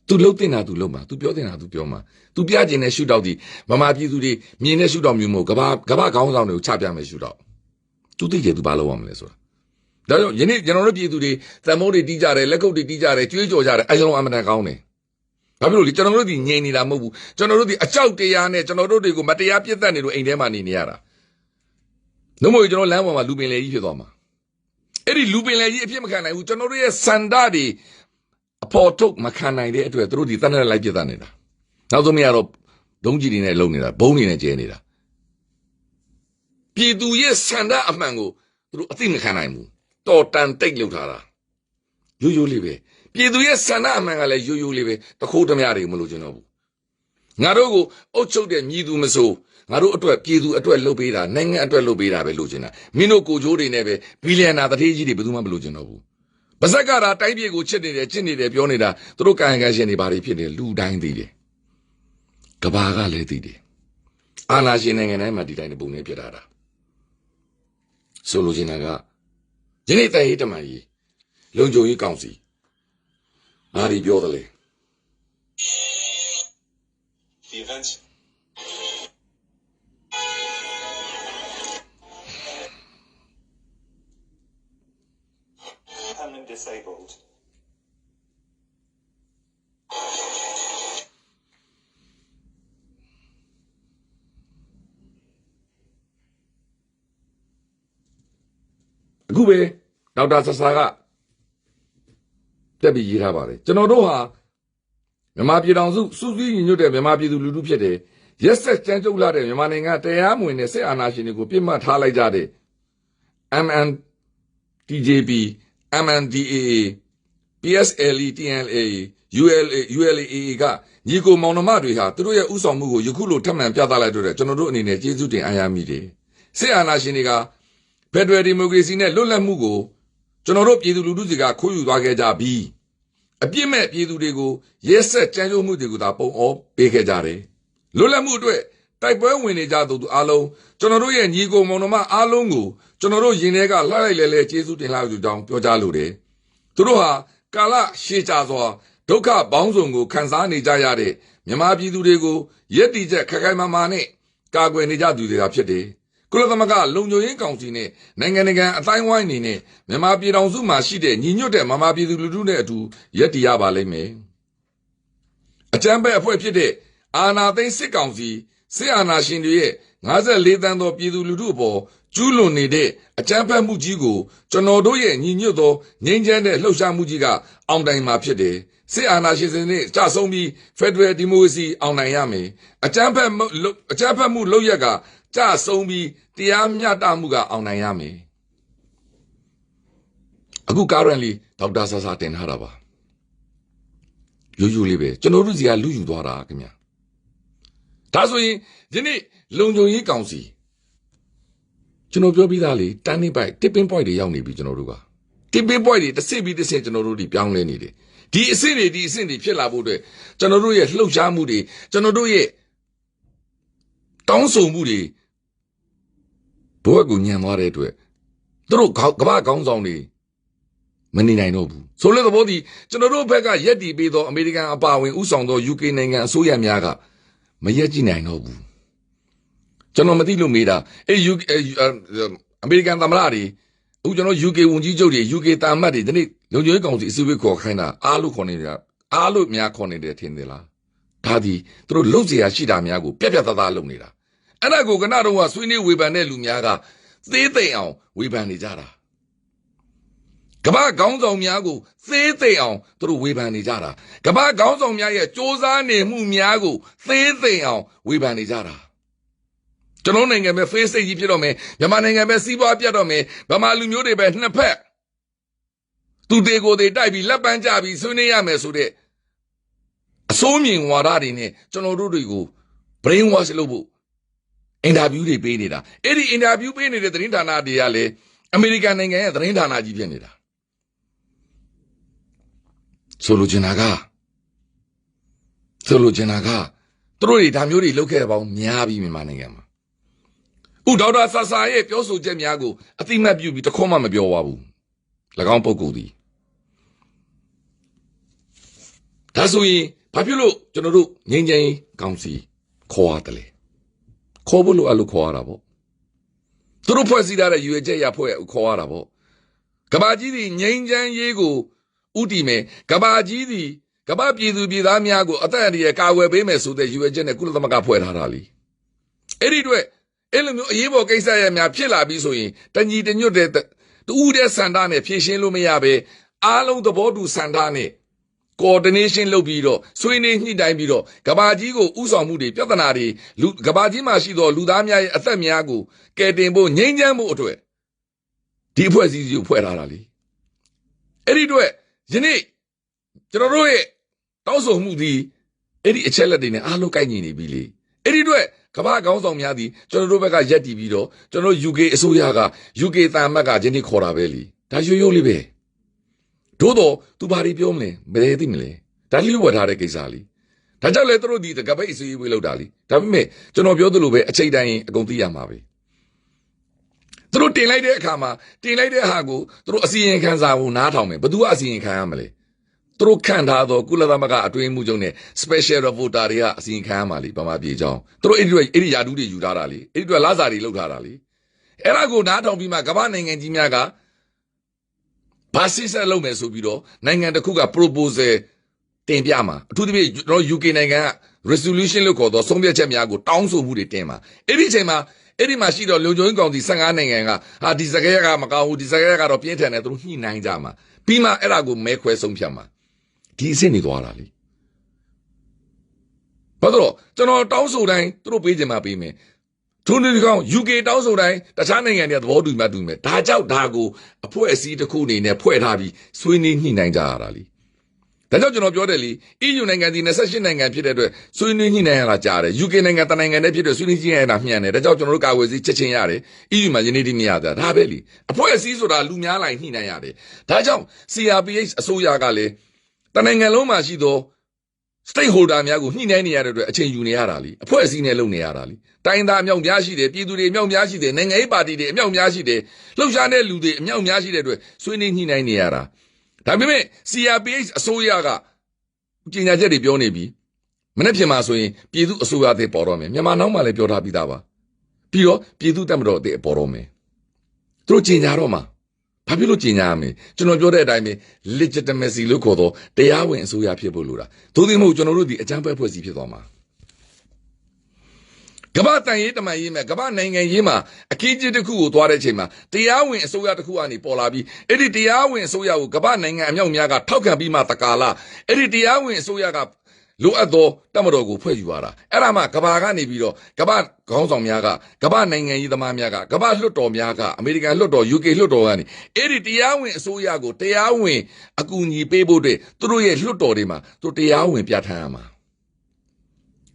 ီသူလှုပ်တင်တာသူလှုပ်မှာသူပြောတင်တာသူပြောမှာသူပြကျင်တဲ့ရှုထောက်ဒီမမပြည်သူတွေမြင်တဲ့ရှုထောက်မျိုးမဟုတ်ကမ္ဘာခေါင်းဆောင်တွေကိုချပြမယ်ရှုထောက်သူသိကြသူဘာလုပ်ရမလဲဆိုတာဒါကြောင့်ယနေ့ကျွန်တော်တို့ပြည်သူတွေသံမိုးတွေတီးကြတယ်လက်ကုပ်တွေတီးကြတယ်ကြွေးကြော်ကြတယ်အဲကျွန်တော်အမှန်တန်ကောင်းတယ်ဘာဖြစ်လို့လဲကျွန်တော်တို့ဒီငြိမ်နေတာမဟုတ်ဘူးကျွန်တော်တို့ဒီအကြောက်တရားနဲ့ကျွန်တော်တို့တွေကိုမတရားပြစ်တက်နေလို့အိမ်ထဲမှာနေရတာနှုတ်မို့ကျွန်တော်လမ်းပေါ်မှာလူပင်လေကြီးဖြစ်သွားမှာအဲ့ဒီလူပင်လေကြီးအဖြစ်မခံနိုင်ဘူးကျွန်တော်တို့ရဲ့စန္ဒတွေ အဖော်ထုတ်မခံနိုင်တဲ့အတွက်သူတို့ဒီတန်းနဲ့လိုက်ပြတ်နေတာနောက်ဆုံးမရတော့ဒုံးကြီးတွေနဲ့လုံနေတာဘုံတွေနဲ့ကျဲနေတာပြည်သူရဲ့ဆန္ဒအမှန်ကိုသူတို့အသိမခံနိုင်ဘူးတော်တန်တိတ်လောက်ထားတာရိုးရိုးလေးပဲပြည်သူရဲ့ဆန္ဒအမှန်ကလည်းရိုးရိုးလေးပဲတခိုးဓမြတွေမလို့ကျွန်တော်ဘူးငါတို့ကိုအုပ်ချုပ်တဲ့မြည်သူမဆိုငါတို့အတွက်ပြည်သူအတွက်လုပ်ပေးတာနိုင်ငံအတွက်လုပ်ပေးတာပဲလို့ချင်တာမင်းတို့ကိုကြိုးတွေနဲ့ပဲဘီလီယံနာတထေးကြီးတွေဘယ်သူမှမလို့ချင်တော့ဘူးပါဇက်ကတာတိုင်းပြည်ကိုချစ်နေတယ်ချစ်နေတယ်ပြောနေတာသူတို့ကာယကံရှင်တွေဘာတွေဖြစ်နေလူတိုင်းသိတယ်ကဘာကလည်းသိတယ်အာနာရှင်နိုင်ငံတိုင်းမှာဒီတိုင်းပုံနဲ့ပြထားတာဆိုလိုချင်တာကယနေ့တိုင်ရေးတမန်ကြီးလုံခြုံရေးကောင်စီဘာတွေပြောတယ်လဲ The event permanent disabled.အခုပဲဒေါက်တာဆဆာကတက်ပြီးရေးထားပါတယ်ကျွန်တော်တို့ဟာမြန်မာပြည်တော်စုစူးစီးညွတ်တဲ့မြန်မာပြည်သူလူထုဖြစ်တယ်ရက်ဆက်ကြမ်းကြုတ်လာတဲ့မြန်မာနိုင်ငံတရားမဝင်တဲ့စစ်အာဏာရှင်တွေကိုပြစ်မှတ်ထားလိုက်ကြတဲ့ MNTJP MNDAA PSLE TNLA ULA ကညီကိုမောင်နှမတွေဟာသူတို့ရဲ့ဥဆောင်မှုကိုယခုလိုထပ်မံပြသလိုက်တော့တဲ့ကျွန်တော်တို့အနေနဲ့ကျေးဇူးတင်အားရမိတယ်စစ်အာဏာရှင်တွေကဖက်ဒရယ်ဒီမိုကရေစီနဲ့လွတ်လပ်မှုကိုကျွန်တော်တို့ပြည်သူလူထုတွေကခိုးယူသွားခဲ့ကြပြီးအပြစ်မဲ့ပြည်သူတွေကိုရဲဆက်ကြမ်းကြုတ်မှုတွေကိုသာပုံအောပေးခဲ့ကြတယ်လွတ်လပ်မှုအတွက်တိုက်ပွဲဝင်နေကြသူအားလုံးကျွန်တော်တို့ရဲ့ညီကိုမောင်နှမအားလုံးကိုကျွန်တော်တို့ရင်ထဲကလှလိုက်လဲကျေးဇူးတင်လိုက်ကြကြောင်းပြောကြားလိုတယ်သူတို့ဟာကာလရှည်ကြာစွာဒုက္ခပေါင်းစုံကိုခံစားနေကြရတဲ့မြန်မာပြည်သူတွေကိုရက်တီချက်ခက်ခိုင်မာမာနဲ့ကာကွယ်နေကြသူတွေသာဖြစ်တယ်ကုလသမဂ္ဂလုံခြုံရေးကောင်စီနဲ့နိုင်ငံတကာအတိုင်းဝိုင်းအနေနဲ့မြန်မာပြည်တော်စုမှာရှိတဲ့ညီညွတ်တဲ့မြန်မာပြည်သူလူထုနဲ့အတူရက်တည်ရပါလိမ့်မယ်။အကြမ်းဖက်အဖွဲ့ဖြစ်တဲ့အာဏာသိမ်းစစ်ကောင်စီစစ်အာဏာရှင်တွေရဲ့54တန်းသောပြည်သူလူထုအပေါ်ကျူးလွန်နေတဲ့အကြမ်းဖက်မှုကြီးကိုကျွန်တော်တို့ရဲ့ညီညွတ်သောငြိမ်းချမ်းတဲ့လှုပ်ရှားမှုကြီးကအောင်တိုင်မှာဖြစ်တယ်။စစ်အာဏာရှင်စနစ်ကြဆုံးပြီးဖက်ဒရယ်ဒီမိုကရေစီအောင်နိုင်ရမယ်။အကြမ်းဖက်မှုလုပ်ရက်ကကြဆုံးပြီးတရားမျှတမှုကအောင်နိုင်ရမယ်အခု currently ဒေါက်တာဆာဆာတင်ထားတာပါရိုးရိုးလေးပဲကျွန်တော်တို့စီကလူယူသွားတာခင်ဗျာဒါဆိုရင်ဒီနေ့လုံခြုံရေးကောင်စီကျွန်တော်ပြောပြီးသားလေတန်းနေပိုက် tipping point တွေရောက်နေပြီကျွန်တော်တို့က tipping point တွေတစ်စစ်ပြီးတစ်စစ်ကျွန်တော်တို့ဒီပြောင်းလဲနေတယ်ဒီအဆင့်တွေဖြစ်လာဖို့အတွက်ကျွန်တော်တို့ရဲ့လှုပ်ရှားမှုတွေကျွန်တော်တို့ရဲ့တောင်းဆိုမှုတွေဘဝကိုညံသွားတဲ့အတွက်သူတို့ကမ္ဘာခေါင်းဆောင်တွေမနေနိုင်တော့ဘူးဆိုတဲ့သဘောဒီကျွန်တော်တို့ဘက်ကရက်တီပေးသောအမေရိကန်အပါအဝင်ဥဆောင်သော UK နိုင်ငံအစိုးရများကမရက်ကြည့်နိုင်တော့ဘူးကျွန်တော်မသိလို့မေးတာအမေရိကန်သမ္မတတွေအခုကျွန်တော် UK ဝန်ကြီးချုပ်တွေ UK တာမတ်တွေဒီနေ့လုံခြုံရေးကောင်စီအစည်းအဝေးခေါ်ခိုင်းတာအားလို့ခေါ်နေတာအားလို့များခေါ်နေတယ်ထင်တယ်လားဒါဒီသူတို့လုံเสียရှိတာများကိုပြက်ပြက်သားသားလုပ်နေတာအဲ့ဒါကိုကနတော့ကဆွေးနွေးဝေဖန်တဲ့လူများကသေးသိမ်အောင်ဝေဖန်နေကြတာကမ္ဘာခေါင်းဆောင်များကိုသေးသိမ်အောင်သူတို့ဝေဖန်နေကြတာကမ္ဘာခေါင်းဆောင်များရဲ့စ조사နေမှုများကိုသေးသိမ်အောင်ဝေဖန်နေကြတာကျွန်တော်နိုင်ငံပဲ face ကြီးဖြစ်တော့မယ်မြန်မာနိုင်ငံပဲစီးပွားပြတ်တော့မယ်ဗမာလူမျိုးတွေပဲနှစ်ဖက်သူတွေကိုတွေတိုက်ပြီးလက်ပန်းကြပြီးဆွေးနွေးရမယ်ဆိုတဲ့အစိုးမြင်ဝါဒတွေနဲ့ကျွန်တော်တို့တွေကို brain wash လုပ်ဖို့အင်တာဗျူးတွေပေးနေတာအဲ့ဒီအင်တာဗျူးပေးနေတဲ့သတင်းဌာနတွေကလည်းအမေရိကန်နိုင်ငံရဲ့သတင်းဌာနကြီးဖြစ်နေတာဆိုလိုချင်တာကသူတို့တွေဒါမျိုးတွေလုပ်ခဲ့တဲ့ပေါင်းများပြီးမြန်မာနိုင်ငံမှာဥဒေါက်တာဆာဆာရဲ့ပြောဆိုချက်များကိုအတိမတ်ပြုပြီးတခွန်းမှမပြောပါဘူး၎င်းပုဂ္ဂိုလ်သည်ဒါဆိုရင်ဘာဖြစ်လို့ကျွန်တော်တို့ငြိမ်းချမ်းရေးကောင်စီခေါ်ရတယ်လဲခေါ်ဖို့လို့အဲ့လိုခေါ်ရတာပေါ့သူတို့ဖွဲ့စည်းထားတဲ့ရွေချက်ရဖွဲ့ခေါ်ရတာပေါ့ကဘာကြီးဒီငြိမ်းချမ်းရေးကိုဥတီမယ်ကဘာကြီးဒီကဘာပြည်သူပြည်သားများကိုအသက်အန္တရာယ်ကာကွယ်ပေးမယ်ဆိုတဲ့ရွေချက်နဲ့ကုလသမဂ္ဂဖွဲ့ထားတာလीအဲ့ဒီအတွက်အဲ့လိုမျိုးအရေးပေါ်ကိစ္စရများဖြစ်လာပြီးဆိုရင်တညီတညွတ်တဲ့တူတဲ့စန္ဒနဲ့ဖြည့်ရှင်းလို့မရပဲအားလုံးသဘောတူစန္ဒနဲ့ coordination လုပ်ပြီးတော့ဆွေးနွေးညှိနှိုင်းပြီးတော့ကဘာကြီးကိုဥဆောင်မှုတွေပြဿနာတွေကဘာကြီးမှာရှိသောလူသားများရဲ့အသက်များကိုကယ်တင်ဖို့ငြိမ်းချမ်းမှုအတွက်ဒီအဖွဲ့အစည်းကိုဖွဲ့ထားတာလေအဲ့ဒီအတွက်ယနေ့ကျွန်တော်တို့ရဲ့တောင်းဆိုမှုဒီအဲ့ဒီအချက်လက်တွေနဲ့အားလုံးကိုက်ညီနေပြီလေအဲ့ဒီအတွက်ကဘာကောင်းဆောင်များသည်ကျွန်တော်တို့ဘက်ကရက်တည်ပြီးတော့ကျွန်တော် UK အစိုးရက UK တန်မတ်ကယနေ့ခေါ်တာပဲလေဒါရိုးရိုးလေးပဲတို့တော့သူဘာတွေပြောမလဲမလဲသိမလဲဒါလျှို့ဝှက်ထားတဲ့ကိစ္စလေဒါကြောင့်လေသူတို့ဒီကပိတ်အစည်းအဝေးလောက်တာလေဒါပေမဲ့ကျွန်တော်ပြောသလိုပဲအချိန်တိုင်းအကုန်သိရမှာပဲသူတို့တင်လိုက်တဲ့အခါမှာတင်လိုက်တဲ့ဟာကိုသူတို့အစီရင်ခံစာကိုနားထောင်မယ်ဘယ်သူကအစီရင်ခံရမလဲသူတို့ခံထားတော့ကုလသမဂ္ဂအတွင်းမှုချုပ်နဲ့ special reporter တွေကအစီရင်ခံရမှာလေဗမာပြည်ကြောင်းသူတို့အဲ့ဒီယာတူးတွေယူထားတာလေအဲ့ဒီအတွက်လာစာတွေလောက်ထားတာလေအဲ့ဒါကိုနားထောင်ပြီးမှကမ္ဘာနိုင်ငံကြီးများကဘာစစ်ဆက်လုပ်မယ်ဆိုပြီးတော့နိုင်ငံတစ်ခုက proposal တင်ပြမှာအထူးသဖြင့်ကျွန်တော် UK နိုင်ငံက resolution လို့ခေါ်တော့ဆုံးဖြတ်ချက်များကိုတောင်းဆိုမှုတွေတင်မှာအဲ့ဒီအချိန်မှာအဲ့ဒီမှာရှိတော့လုံခြုံရေးကောင်စီ15နိုင်ငံကဟာဒီစကားရကမကောင်းဘူးဒီစကားရကတော့ပြင်းထန်တယ်သူတို့ညှိနှိုင်းကြမှာပြီးမှအဲ့ဒါကိုမဲခွဲဆုံးဖြတ်မှာဒီအစ်စ်နေသွားတာလေဘာလို့ကျွန်တော်တောင်းဆိုတိုင်းသူတို့ပေးကြမှာပေးမယ်ထို့နည်းကောင် UK တောင်းဆိုတိုင်းတခြားနိုင်ငံတွေသဘောတူမှတူမယ်ဒါကြောင့်ဒါကိုအဖွဲ့အစည်းတစ်ခုအနေနဲ့ဖွဲ့ထားပြီးဆွေးနွေးညှိနှိုင်းကြရတာလေဒါကြောင့်ကျွန်တော်ပြောတယ်လေ EU နိုင်ငံဒီ28နိုင်ငံဖြစ်တဲ့အတွက်ဆွေးနွေးညှိနှိုင်းရတာကြားတယ် UK နိုင်ငံတနိုင်ငံတည်းဖြစ်တဲ့ဆွေးနွေးညှိနှိုင်းရတာမျှတယ်ဒါကြောင့်ကျွန်တော်တို့ကာဝယ်စီချက်ချင်းရတယ် EU မှာယနေ့ဒီမရတာဒါပဲလေအဖွဲ့အစည်းဆိုတာလူများလိုက်ညှိနှိုင်းရတယ်ဒါကြောင့် CRPH အစိုးရကလည်းတနိုင်ငံလုံးမှာရှိသော stakeholder များကိုညှိနှိုင်းနေရတဲ့အတွက်အချိန်ယူနေရတာလေအဖွဲ့အစည်းနဲ့လုပ်နေရတာလေတိုင်းသားအမြောက်များရှိတယ်ပြည်သူတွေအမြောက်များရှိတယ်နိုင်ငံရေးပါတီတွေအမြောက်များရှိတယ်လှုပ်ရှားတဲ့လူတွေအမြောက်များရှိတဲ့အတွက်ဆွေးနွေးညှိနှိုင်းနေရတာဒါပေမဲ့ CRPH အစိုးရကကြေညာချက်တွေပြောနေပြီမနေ့ပြင်မှာဆိုရင်ပြည်သူအစိုးရအသစ်ပေါ်တော့မယ်မြန်မာနောက်မှလည်းပြောထားပြီးသားပါပြီးတော့ပြည်သူတက်မတော်အသစ်ပေါ်တော့မယ်သူတို့ကြေညာတော့မှာဘာဖြစ်လို့ကြေညာရမလဲကျွန်တော်ပြောတဲ့အတိုင်းပဲ legitimacy လို့ခေါ်တော့တရားဝင်အစိုးရဖြစ်ဖို့လိုတာသို့သည်မဟုတ်ကျွန်တော်တို့ဒီအကြမ်းဖက်ဖွဲ့စည်းဖြစ်သွားမှာကမ္ဘာတန်ရေးတမန်ရေးမှာကမ္ဘာနိုင်ငံရေးမှာအခင်းကျင်းတစ်ခုကိုသွားတဲ့အချိန်မှာတရားဝင်အစိုးရတစ်ခုကနေပေါ်လာပြီးအဲ့ဒီတရားဝင်အစိုးရကိုကမ္ဘာနိုင်ငံအမြောက်များကထောက်ခံပြီးမှတကာလအဲ့ဒီတရားဝင်အစိုးရကလိုအပ်သောတမတော်ကိုဖွဲ့ယူရတာအဲ့ဒါမှကဘာကနေပြီးတော့ကဘာခေါင်းဆောင်များကကဘာနိုင်ငံရေးသမားများကကဘာလွှတ်တော်များကအမေရိကန်လွှတ်တော် UK လွှတ်တော်ကနေအဲ့ဒီတရားဝင်အစိုးရကိုတရားဝင်အကူအညီပေးဖို့အတွက်သူတို့ရဲ့လွှတ်တော်တွေမှာသူတရားဝင်ပြဋ္ဌာန်းရမှာ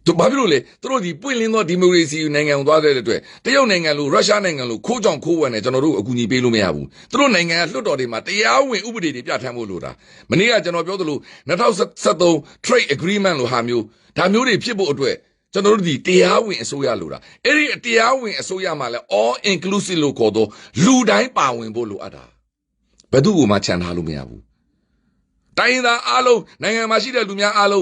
သူဘာဖြစ်လို့လဲသူတို့ဒီပွင့်လင်းသောဒီမိုကရေစီနိုင်ငံကိုသွားတဲ့အတွက်တရုတ်နိုင်ငံလိုရုရှားနိုင်ငံလိုခိုးကြောင်ခိုးဝယ်နေကျွန်တော်တို့အကူအညီပေးလို့မရဘူးသူတို့နိုင်ငံကလွှတ်တော်တွေမှာတရားဝင်ဥပဒေတွေပြဋ္ဌာန်းဖို့လိုတာမနေ့ကကျွန်တော်ပြောသလို2013 trade agreement လိုဟာမျိုးဒါမျိုးတွေဖြစ်ဖို့အတွက်ကျွန်တော်တို့ဒီတရားဝင်အစိုးရလိုတာအဲ့ဒီတရားဝင်အစိုးရမှာလဲ all inclusive လို့ခေါ်တော့လူတိုင်းပါဝင်ဖို့လိုအပ်တာဘယ်သူ့ကိုမှခြံထားလို့မရဘူးတိုင်းသားအားလုံးနိုင်ငံမှာရှိတဲ့လူများအားလုံး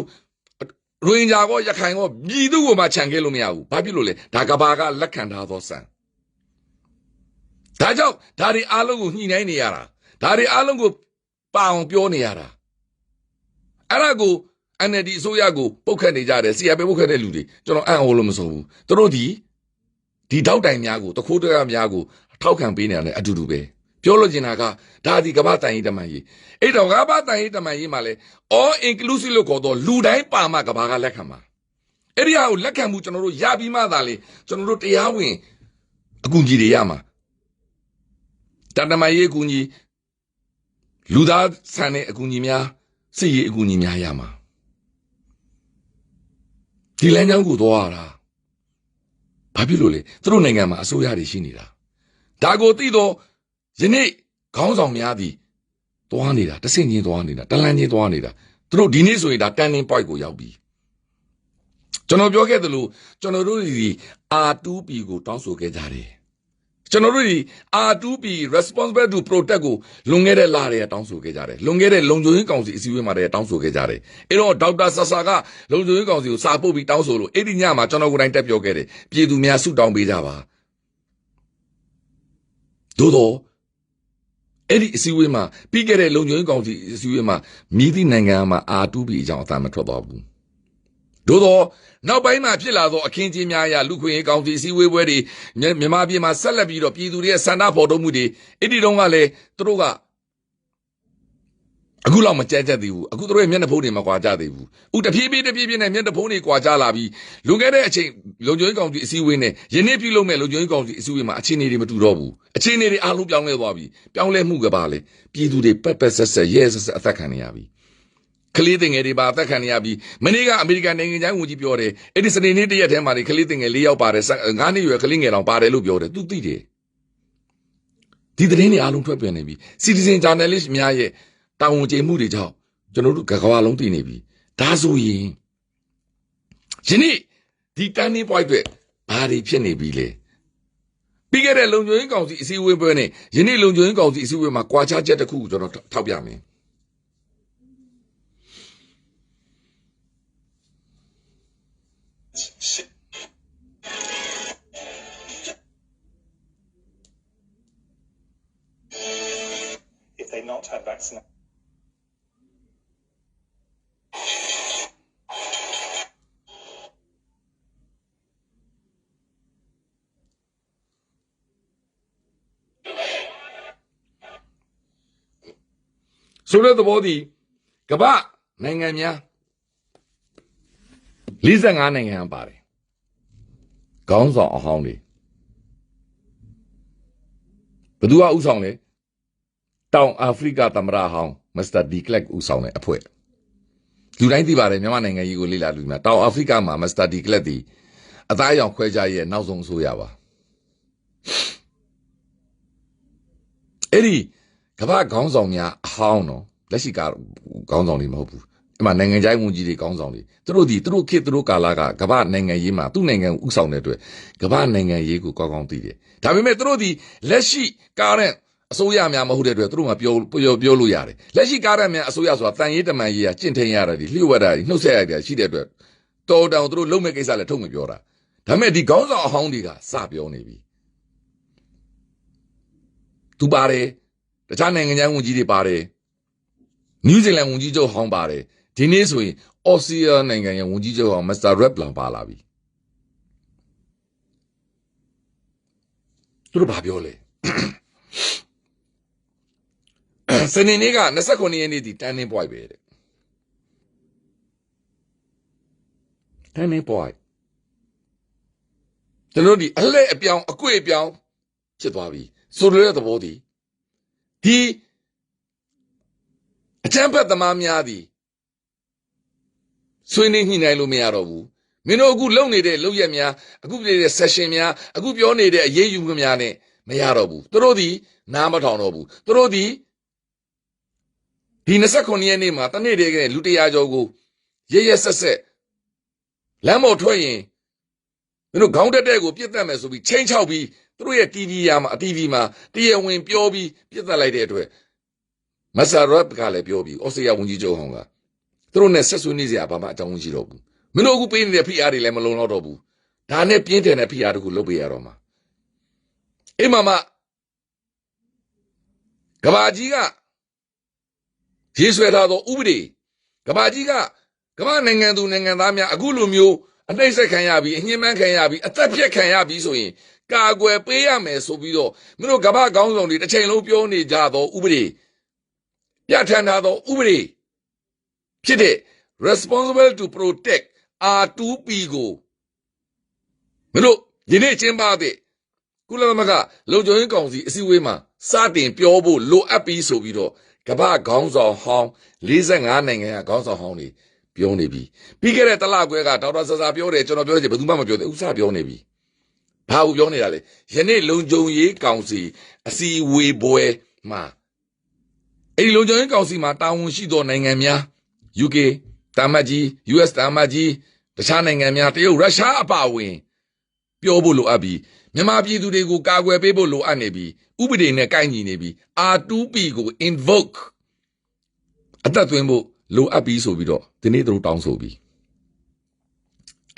ရိုဟင်ဂျာကောရခိုင်ကောပြည်သူ့ကိုမှခြံခဲ့လို့မရဘူးဘာဖြစ်လို့လဲဒါကဘာကလက်ခံထားသောစံဒါကြောင့်ဒါတွေအားလုံးကိုညှိနှိုင်းနေရတာဒါတွေအားလုံးကိုပအောင်ပြောနေရတာအဲ့ဒါကို NLD အစိုးရကိုပုတ်ခတ်နေကြတယ် CRP ပုတ်ခတ်တဲ့လူတွေကျွန်တော်အံ့ဩလို့မဆုံးဘူးသူတို့ဒီတောက်တိုင်များကိုတခိုးတရားများကိုထောက်ခံပေးနေတယ်အတူတူပဲပြောလို့ကျင်တာကဒါဒီကမ္ဘာတန်ရေးတမန်ရေးအဲ့တော့ကမ္ဘာတန်ရေးတမန်ရေးမှာလဲ all inclusive လို့ခေါ်တော့လူတိုင်းပါမှကမ္ဘာကလက်ခံမှာအဲ့ဒီဟာကိုလက်ခံမှုကျွန်တော်တို့ရပြီးမှသာလေကျွန်တော်တို့တရားဝင်အကူအညီတွေရမှာတန်တမန်ရေးအကူအညီလူသားဆန်တဲ့အကူအညီများစစ်ရေးအကူအညီများရမှာဒီလမ်းကြောင်းကိုသွားရတာဘာဖြစ်လို့လဲသူတို့နိုင်ငံမှာအစိုးရတွေရှိနေတာဒါကိုသိတော့ယနေ့ခေါင်းဆောင်များသည်သွားနေတာတဆင့်ချင်းသွားနေတာတလန်းချင်းသွားနေတာသူတို့ဒီနေ့ဆိုရင်ဒါ turning point ကိုရောက်ပြီကျွန်တော်ပြောခဲ့သလိုကျွန်တော်တို့ဒီ R2P ကိုတောင်းဆိုခဲ့ကြတယ်ကျွန်တော်တို့ဒီ R2P responsible to protect ကိုလွန်ခဲ့တဲ့လတွေကတောင်းဆိုခဲ့ကြတယ်လွန်ခဲ့တဲ့လုံခြုံရေးကောင်စီအစည်းအဝေးမှာတည်းတောင်းဆိုခဲ့ကြတယ်အဲ့တော့ဒေါက်တာဆာဆာကလုံခြုံရေးကောင်စီကိုစာပို့ပြီးတောင်းဆိုလို့အဲ့ဒီညမှာကျွန်တော်ကိုယ်တိုင်တက်ပြောခဲ့တယ်ပြည်သူများဆုတောင်းပေးကြပါသို့တော့အဲ့ဒီအစည်းအဝေးမှာပြီးခဲ့တဲ့လုံခြုံရေးကောင်စီအစည်းအဝေးမှာမြည်သည့်နိုင်ငံမှာ R2P အကြောင်းအသံမထွက်သွားဘူးသို့တော့နောက်ပိုင်းမှာဖြစ်လာသောအခင်းကျင်းများအရလူခွင့်ရေးကောင်စီအစည်းအဝေးပွဲတွေမြန်မာပြည်မှာဆက်လက်ပြီးတော့ပြည်သူတွေရဲ့ဆန္ဒဖော်ထုတ်မှုတွေအဲ့ဒီတုန်းကလည်းသူတို့က အခုလောက်မကြက်ကြက်သေးဘူးအခုတို့ရဲ့မျက်နှာဖုံးတွေမကွာကြသေးဘူးဥတဖြည်းဖြည်းနဲ့မျက်နှာဖုံးတွေကွာကြလာပြီးလွန်ခဲ့တဲ့အချိန်လုံခြုံရေးကောင်စီအစည်းအဝေးနဲ့ယနေ့ပြုလုပ်မဲ့လုံခြုံရေးကောင်စီအစည်းအဝေးမှာအခြေအနေတွေမတူတော့ဘူးအခြေအနေတွေအားလုံးပြောင်းလဲသွားပြီပြောင်းလဲမှုကပါလေပြည်သူတွေပက်ဆက်ဆက်ရဲဆက်ဆက်အသက်ခံနေရပြီကလေးတင်ငယ်တွေပါအသက်ခံနေရပြီမနေ့ကအမေရိကန်နိုင်ငံသားဝန်ကြီးပြောတယ်အဲ့ဒီစနေနေ့တရက်ထဲမှာကလေးတင်ငယ်၄ယောက်ပါတယ်9နှစ်ရွယ်ကလေးငယ်တောင်ပါတယ်လို့ပြောတယ်သူသိတယ်ဒီသတင်းတွေအားလုံးထွက်ပြန်နေပြီ Citizen Journalist များရဲ့တာဝန်ကျေမှုတွေကြောင့်ကျွန်တော်တို့ကကဘာလုံးတည်နေပြီဒါဆိုရင်ယနေ့ဒီတန်းနေ point တွေဘာတွေဖြစ်နေပြီလဲပြီးခဲ့တဲ့လုံခြုံရေးကောင်စီအစည်းအဝေးပွဲနဲ့ယနေ့လုံခြုံရေးကောင်စီအစည်းအဝေးမှာကွာခြားချက်တစ်ခုကိုကျွန်တော်ထောက်ပြမယ်if they not had vaccination. So the body ကမ္ဘာနိုင်ငံများ45နိုင်ငံပါတယ်ခေါင်းဆောင်အဟောင်းတွေဘယ်သူကဥဆောင်လဲတောင်အာဖရိကသမ္မတဟောင်းမစ္စတာဒီကလက်ဥဆောင်တဲ့အဖွဲ့လူတိုင်းသိပါတယ်မြန်မာနိုင်ငံကြီးကိုလေ့လာလူများတောင်အာဖရိကမှာမစ္စတာဒီကလက်ဒီအသားအရောင်ခွဲခြားရဲ့နောက်ဆုံးအဆိုရပါအဲ့ဒီကမ္ဘာခေါင်းဆောင်များအဟောင်းနော်လက်ရှိကခေါင်းဆောင်တွေမဟုတ်ဘူးအမှနိုင်ငံခြားဝန်ကြီးတွေခေါင်းဆောင်တွေသူတို့ခေတ်သူတို့ကာလကကမ္ဘာနိုင်ငံရေးမှာသူ့နိုင်ငံဥဆောင်တဲ့အတွက်ကမ္ဘာနိုင်ငံရေးကိုကောင်းကောင်းသိတယ်ဒါပေမဲ့သူတို့ဒီလက်ရှိကားတဲ့အစိုးရများမဟုတ်တဲ့အတွက်သူတို့ကပြောလို့ရတယ်လက်ရှိကားရများအစိုးရဆိုတာတန်ရေးတမန်ရေးကကျင့်ထိန်ရတာဒီလျှို့ဝှက်တာနှုတ်ဆက်ရတာရှိတဲ့အတွက်တော်တောင်သူတို့လုံးမဲ့ကိစ္စလည်းထုတ်မပြောတာဒါပေမဲ့ဒီခေါင်းဆောင်အဟောင်းတွေကစပြောနေပြီသူပါတယ်တခြားနိုင်ငံခြားဝန်ကြီးတွေပါတယ်နယူးဇီလန်ဝန်ကြီးချုပ်ဟောင်းပါတယ်ဒီနေ့ဆိုရင်အော်စတြေးလျနိုင်ငံရဲ့ဝန်ကြီးချုပ်ဟောင်းမစ္စတာရက်ဘလန်ပါလာပြီသူတို့ဘာပြောလဲစနေနေ့က29ရက်နေ့ဒီတန်းနေ point ပဲတဲ့တန်းနေ point ကျွန်တော်ဒီအလှည့်အပြောင်းအကွေ့အပြောင်းဖြစ်သွားပြီဆိုလိုတဲ့သဘောဒီအချမ်းဖက်သမားများသည်ဆွေးနွေးညှိနှိုင်းလို့မရတော့ဘူးမင်းတို့အခုလုပ်နေတဲ့လုပ်ရက်များအခုပြနေတဲ့ session များအခုပြောနေတဲ့အရေးယူမှုများနဲ့မရတော့ဘူးသူတို့ဒီနားမထောင်တော့ဘူးသူတို့ဒီ29ရက်နေ့မှာတနေ့တည်းကလူ100ကျော်ကိုရဆက်လမ်းပေါ်ထွက်ရင်မင်းတို့ခေါင်းတက်တဲ့ကိုပြစ်တတ်မယ်ဆိုပြီးချိန်ချောက်ပြီးသူတို့ရဲ့ TV မှာအ TV မှာတရားဝင်ပြောပြီးပြစ်တတ်လိုက်တဲ့အတွက်မဆာရတ်ကလည်းပြောပြီးဩစတြေးလျဝန်ကြီးချုပ်ဟောင်းကသူတို့နဲ့ဆက်ဆွေးနေစရာဘာမှအကြောင်းမရှိတော့ဘူးမင်းတို့အခုပေးနေတဲ့ PR တွေလည်းမလုံလောက်တော့ဘူးဒါနဲ့ပြင်းထန်တဲ့ PR တခုလုပ်ပေးရတော့မှာအိမ်မှာကဘာကြီးကရေးဆွဲထားသောဥပဒေကဘာကြီးကကမ္ဘာနိုင်ငံသူနိုင်ငံသားများအခုလိုမျိုးအနှိမ့်ဆက်ခံရပြီးအညှဉ်းပန်းခံရပြီးအသက်ပြတ်ခံရပြီးဆိုရင်ကာကွယ်ပေးရမယ်ဆိုပြီးတော့မင်းတို့ကမ္ဘာခေါင်းဆောင်တွေတစ်ချိန်လုံးပြောနေကြသောဥပဒေပြဋ္ဌာန်းထားသောဥပဒေဖြစ်တဲ့ responsible to protect R2P ကိုမင်းတို့ဒီနေ့ကျင်းပတဲ့ကုလသမဂ္ဂလုံခြုံရေးကောင်စီအစည်းအဝေးမှာစတင်ပြောဖို့လိုအပ်ပြီးဆိုပြီးတော့ကမ္ဘာခေါင်းဆောင်ဟောင်း45နိုင်ငံကခေါင်းဆောင်ဟောင်းတွေပြောနေပြီပြီးခဲ့တဲ့တလခွဲကဒေါက်တာဆာပြောတယ်ကျွန်တော်ပြောချင်ဘယ်သူမှမပြောသေးဥစားပြောနေပြီဘာကိုပြောနေတာလဲယနေ့လုံခြုံရေးကောင်စီအစည်းအဝေးပွဲမှာအဲ့ဒီလုံခြုံရေးကောင်စီမှာတာဝန်ရှိသောနိုင်ငံများ UK တာမတ်ကြီး US တာမတ်ကြီးတခြားနိုင်ငံများတရုတ်ရုရှားအပါအဝင်ပြောဖို့လိုအပ်ပြီးမြန်မာပြည်သူတွေကိုကာကွယ်ပေးဖို့လိုအပ်နေပြီးဥပဒေနဲ့ကိုက်ညီနေပြီး R2P ကို invoke အသက်သွင်းဖို့လိုအပ်ပြီးဆိုပြီးတော့ဒီနေ့တို့တောင်းဆိုပြီး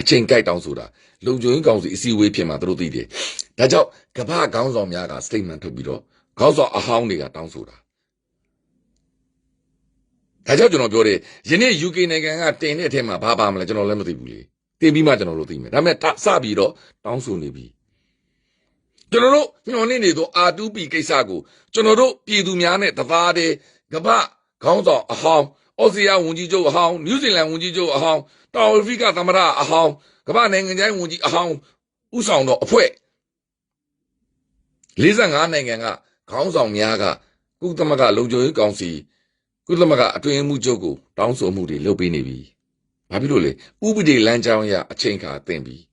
အချိန်ကြိုက်တောင်းဆိုတာလုံခြုံရေးကောင်စီအစည်းအဝေးဖြစ်မှာတို့သိတယ်ဒါကြောင့်ကမ္ဘာခေါင်းဆောင်များက statement ထုတ်ပြီးတော့ခေါင်းဆောင်အဟောင်းတွေကတောင်းဆိုတာဒါကြောင့်ကျွန်တော်ပြောတယ်ယနေ့ UK နိုင်ငံကတင်တဲ့အထက်မှာဘာပါမလဲကျွန်တော်လည်းမသိဘူးလေတင်ပြီးမှကျွန်တော်တို့သိမယ်ဒါပေမဲ့စပြီးတော့တောင်းဆိုနေပြီကျွန်တော်တို့ညှော်နေသော R2P ကိစ္စကိုကျွန်တော်တို့ပြည်သူများနဲ့တသားတည်းကမ္ဘာ ခေါင်းဆောင်အဟောင်းဩစတြေးလျဝန်ကြီးချုပ်အဟောင်းနယူးဇီလန်ဝန်ကြီးချုပ်အဟောင်းတောင်အာဖရိကသမ္မတအဟောင်းကမ္ဘာနိုင်ငံခြားရေးဝန်ကြီးအဟောင်းဥဆောင်တော့အဖွဲ့45နိုင်ငံကခေါင်းဆောင်များကကုသမဂလုံခြုံရေးကောင်စီကုသမဂအတွင်းမှုချုပ်ကိုတောင်းဆိုမှုတွေလုပ်ပေးနေပြီ။ဘာဖြစ်လို့လဲဥပဒေလမ်းကြောင်းအရအချိန်ခါသင့်ပြီ။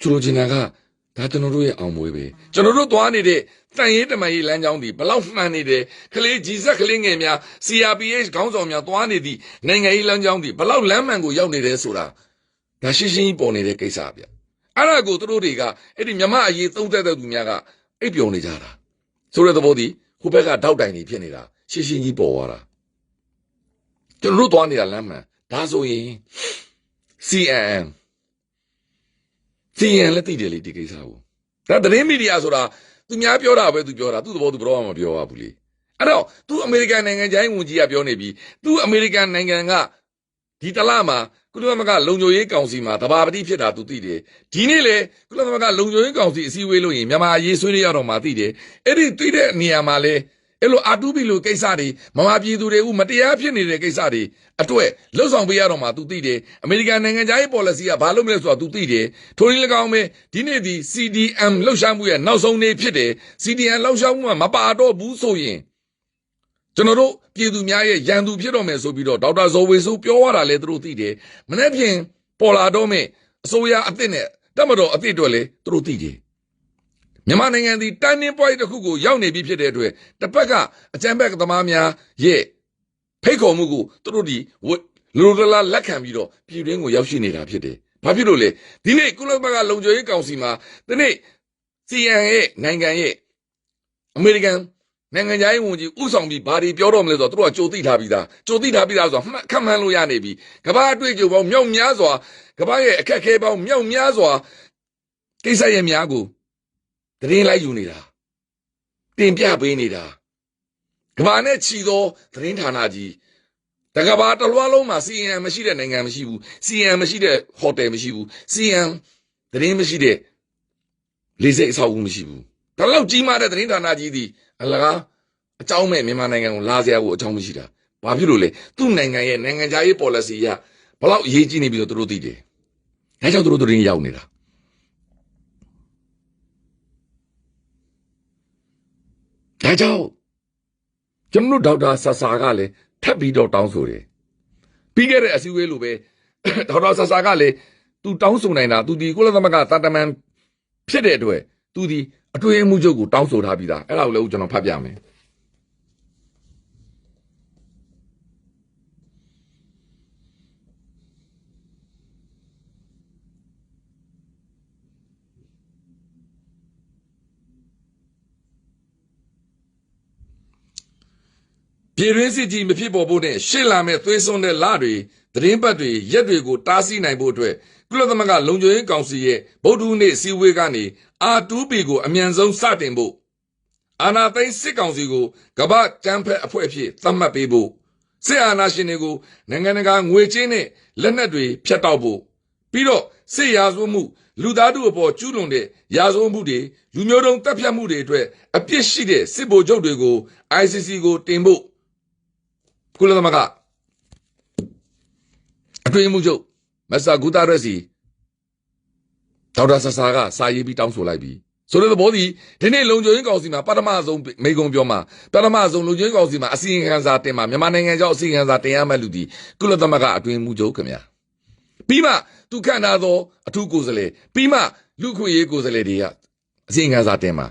ချိုးချင်တာကဒါကျွန်တော်တို့ရဲ့အောင်မွေးပဲကျွန်တော်တို့သွားနေတဲ့တန်ရေးတမန်ရေးလမ်းကြောင်းဒီဘလောက်မှန်နေတယ်ကလေးကြီးစက်ကလေးငယ်များ CRPH ခေါင်းဆောင်များသွားနေသည့်နိုင်ငံရေးလမ်းကြောင်းဒီဘလောက်လမ်းမှန်ကိုရောက်နေတယ်ဆိုတာဒါရှင်းရှင်းပေါ်နေတဲ့ကိစ္စဗျအဲ့ဒါကိုသူတို့တွေကအဲ့ဒီမြမအရေးသုံးသက်တဲ့သူများကအိပ်ပျော်နေကြတာဆိုတဲ့သဘောဒီဟိုဘက်ကတောက်တိုင်နေဖြစ်နေတာရှင်းရှင်းကြီးပေါ်သွားတာကျွန်တော်တို့သွားနေတာလမ်းမှန်ဒါဆိုရင် CNN လည်းသိတယ်လေဒီကိစ္စကိုဒါသတင်းမီဒီယာဆိုတာသူများပြောတာပဲသူပြောတာသူ့သဘောသူဘယ်တော့မှမပြောရဘူးလေအဲ့တော့သူအမေရိကန်နိုင်ငံခြားရေးဝန်ကြီးကပြောနေပြီသူအမေရိကန်နိုင်ငံကဒီတလမှာကုလသမဂ္ဂလုံခြုံရေးကောင်စီမှာတဘာပတိဖြစ်တာသူသိတယ်ဒီနေ့လေကုလသမဂ္ဂလုံခြုံရေးကောင်စီအစည်းအဝေးလို့ရင်မြန်မာအရေးဆွေးနွေးရတော့မှသိတယ်အဲ့ဒီသိတဲ့နေရာမှာလေအဲ့လိုR2Pလိုကိစ္စတွေမမပြည်သူတွေဥမတရားဖြစ်နေတဲ့ကိစ္စတွေအတွက်လှုပ်ဆောင်ပေးရတော့မှသူသိတယ်အမေရိကန်နိုင်ငံခြားရေး policy ကဘာလို့မလဲဆိုတာသူသိတယ်ထိုနည်း၎င်းပဲဒီနေ့ဒီ CDM လှုပ်ရှားမှုရဲ့နောက်ဆုံးနေ့ဖြစ်တယ် CDM လှုပ်ရှားမှုမှာမပါတော့ဘူးဆိုရင်ကျွန်တော်တို့ပြည်သူများရဲ့ရန်သူဖြစ်တော့မယ်ဆိုပြီးတော့ဒေါက်တာဇော်ဝေဆိုးပြောရတာလေသူတို့သိတယ်မနေ့ပြင်ပေါ်လာတော့မယ်အစိုးရအသစ်နဲ့တမတော်အသစ်တွေလေသူတို့သိတယ်မြန်မာနိုင်ငံဒီတန်းနှင်းပွိုင်းတစ်ခုကိုရောက်နေပြီဖြစ်တဲ့အတွက်တစ်ဖက်ကအကြမ်းဖက်သမားများရဲ့ဖိတ်ခေါ်မှုကိုသူတို့ဒီလူဒလာလက်ခံပြီးတော့ပြည်တွင်းကိုရောက်ရှိနေတာဖြစ်တယ်။ဘာဖြစ်လို့လဲဒီနေ့ကုလသမဂ္ဂလုံခြုံရေးကောင်စီမှာဒီနေ့ CN ရဲ့နိုင်ငံရဲ့အမေရိကန်နိုင်ငံခြားရေးဝန်ကြီးဥဆောင်ပြီးဘာတွေပြောတော့မလဲဆိုတော့သူတို့ကကြိုသိထားပြီးသားဆိုတော့ခက်မှန်းလို့ရနေပြီကမ္ဘာအတွေ့အကြုံပေါင်းမြောက်များစွာကမ္ဘာရဲ့အခက်အခဲပေါင်းမြောက်များစွာကိစ္စရဲ့များကိုသတင်းလိုက်ယူနေတာတင်ပြပေးနေတာကမ္ဘာနဲ့ချီသောသတင်းဌာနကြီးတကဘာတလွှားလုံးမှာ CNN မရှိတဲ့နိုင်ငံမရှိဘူး CNN မရှိတဲ့ဟိုတယ်မရှိဘူး CNN သတင်းမရှိတဲ့လေဆိပ်အဆောက်အဦမရှိဘူးဒါလောက်ကြီးမားတဲ့သတင်းဌာနကြီးသည်အလကားအကြောင်းမဲ့မြန်မာနိုင်ငံကိုလာစရာကိုအကြောင်းမရှိတာဘာဖြစ်လို့လဲသူ့နိုင်ငံရဲ့နိုင်ငံခြားရေး policy ရဘလောက်အရေးကြီးနေပြီဆိုသူတို့သိတယ်ဒါကြောင့်သူတို့သတင်းရောက်နေတာဒါကြောင့်ကျွန်တော်ဒေါက်တာဆာဆာကလည်းထပ်ပြီးတော့တောင်းဆိုတယ်ပြီးခဲ့တဲ့အစည်းအဝေးလိုပဲဒေါက်တာဆာဆာကလည်းသူတောင်းဆိုနိုင်တာသူဒီကုလသမဂ္ဂတာတမန်ဖြစ်တဲ့အတွက်သူဒီအတွေ့အမှုချုပ်ကိုတောင်းဆိုထားပြီးသားအဲ့ဒါကိုလည်းကျွန်တော်ဖတ်ပြမယ်ပြည်တွင်းစစ်ကြီးမဖြစ်ပေါ်ဖို့နဲ့ရှေ့လာမဲ့သွေးစွန်းတဲ့လတွေသတင်းပတ်တွေရက်တွေကိုတားဆီးနိုင်ဖို့အတွက်ကုလသမဂ္ဂလုံခြုံရေးကောင်စီရဲ့ဗုဒ္ဓဟူးနေ့အစည်းအဝေးကနေ R2P ကိုအမြန်ဆုံးစတင်ဖို့အာဏာသိမ်းစစ်ကောင်စီကိုကမ္ဘာကျန်းဖက်အဖွဲ့အဖြစ်သတ်မှတ်ပေးဖို့စစ်အာဏာရှင်တွေကိုနိုင်ငံတကာငွေကြေးနဲ့လက်နက်တွေဖျက်တောက်ဖို့ပြီးတော့စစ်ရာဇဝတ်မှုလူသားတို့အပေါ်ကျူးလွန်တဲ့ရာဇဝတ်မှုတွေလူမျိုးတုံးတပ်ဖြတ်မှုတွေအတွက်အပြစ်ရှိတဲ့စစ်ဗိုလ်ချုပ်တွေကို ICC ကိုတင်ဖို့ကုလသမဂ္ဂအတွင်းမှုချုပ်မစ္စတာဂူတာရက်စီဒေါက်တာဆာဆာကစာရေးပြီးတောင်းဆိုလိုက်ပြီဆိုတဲ့သဘောဒီနေ့လုံခြုံရေးကောင်စီမှာပထမဆုံးမိကုံပြောမှာပထမဆုံးလုံခြုံရေးကောင်စီမှာအစီရင်ခံစာတင်မှာမြန်မာနိုင်ငံကြောင့်အစီရင်ခံစာတင်ရမယ့်လူဒီကုလသမဂ္ဂအတွင်းမှုချုပ်ခင်ဗျာပြီးမှသူခန့်ထားသောအထူးကိုယ်စားလှယ်ပြီးမှလူခွင့်ရေးကိုယ်စားလှယ်တွေကအစီရင်ခံစာတင်မှာ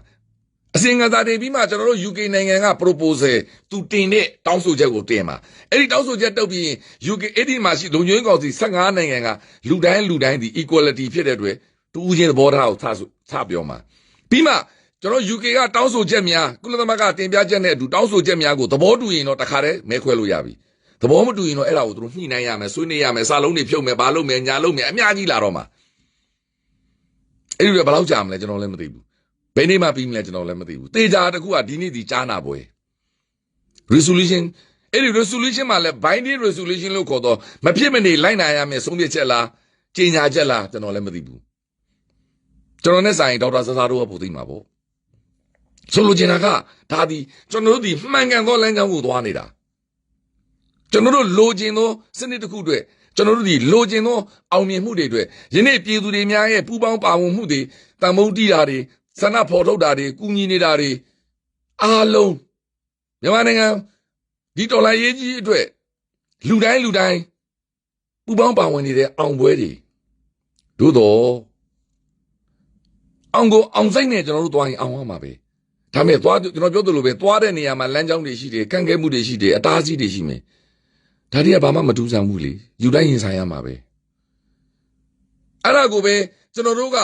အစီရင်ခံစာတင်ပြီးမှကျွန်တော်တို့ UK နိုင်ငံက proposal သူတင်တဲ့တောင်းဆိုချက်ကိုတင်မှာအဲ့ဒီတောင်းဆိုချက်တုတ်ပြီးရင် UK အဲ့ဒီမှာရှိလုံခြုံရေးကောင်စီ15နိုင်ငံကလူတိုင်းဒီ equality ဖြစ်တဲ့အတွက်တူဦးချင်းသဘောထားကိုစပြောမှာပြီးမှကျွန်တော် UK ကတောင်းဆိုချက်များကုလသမဂ္ဂတင်ပြချက်နဲ့အတူတောင်းဆိုချက်များကိုသဘောတူရင်တော့တခါတည်းမဲခွဲလို့ရပြီသဘောမတူရင်တော့အဲ့ဒါကိုသူတို့ညှိနှိုင်းရမယ်ဆွေးနွေးရမယ်စာလုံးတွေဖြုတ်မယ်ဘာလုပ်မယ်ညာလုပ်မယ်အများကြီးလာတော့မှာအဲ့ဒီတော့ဘယ်လောက်ကြာမလဲကျွန်တော်လည်းမသိဘူးဘယ်နေ့မှပြီးမလဲကျွန်တော်လည်းမသိဘူးတေချာတခုကဒီနေ့ဒီကြားနာပွဲ resolution အဲ့ဒီ resolution မှာလည်း binding resolution လို့ခေါ်တော့မဖြစ်မနေလိုက်နာရမယ်ဆုံးဖြတ်ချက်လားကြေညာချက်လားကျွန်တော်လည်းမသိဘူးကျွန်တော်နဲ့ဆိုင်ဒေါက်တာဆာဆာတို့ကပိုသိမှာပေါ့ ဆိုလိုချင်တာကဒါဒီကျွန်တော်တို့ဒီမှန်ကန်သောလမ်းကြောင်းကိုသွားနေတာကျွန်တော်တို့လိုချင်သောစနစ်တစ်ခုအတွက်ကျွန်တော်တို့ဒီလိုချင်သောအောင်မြင်မှုတွေအတွက်ယနေ့ပြည်သူတွေများရဲ့ပူးပေါင်းပါဝင်မှုတွေတန်ဖိုးတီးတာတွေဆန္ဒဖော်ထုတ်တာတွေကူညီနေတာတွေအားလုံးမြန်မာနိုင်ငံဒီတော်လှန်ရေးကြီးအတွက်လူတိုင်းပူးပေါင်းပါဝင်နေတဲ့အောင်ပွဲတွေသို့တော့အောင်စိတ်နဲ့ကျွန်တော်တို့သွားရင်အောင်ရမှာပဲဒါမဲ့သွားကျွန်တော်ပြောသလိုပဲသွားတဲ့နေရာမှာလမ်းကြောင်းတွေရှိတယ်ကန့်ကွက်မှုတွေရှိတယ်အတားအဆီးတွေရှိမယ်ဒါတွေကဘာမှမထူးဆန်းဘူးလေယူတိုင်းရင်ဆိုင်ရမှာပဲအဲ့ဒါကိုပဲကျွန်တော်တို့က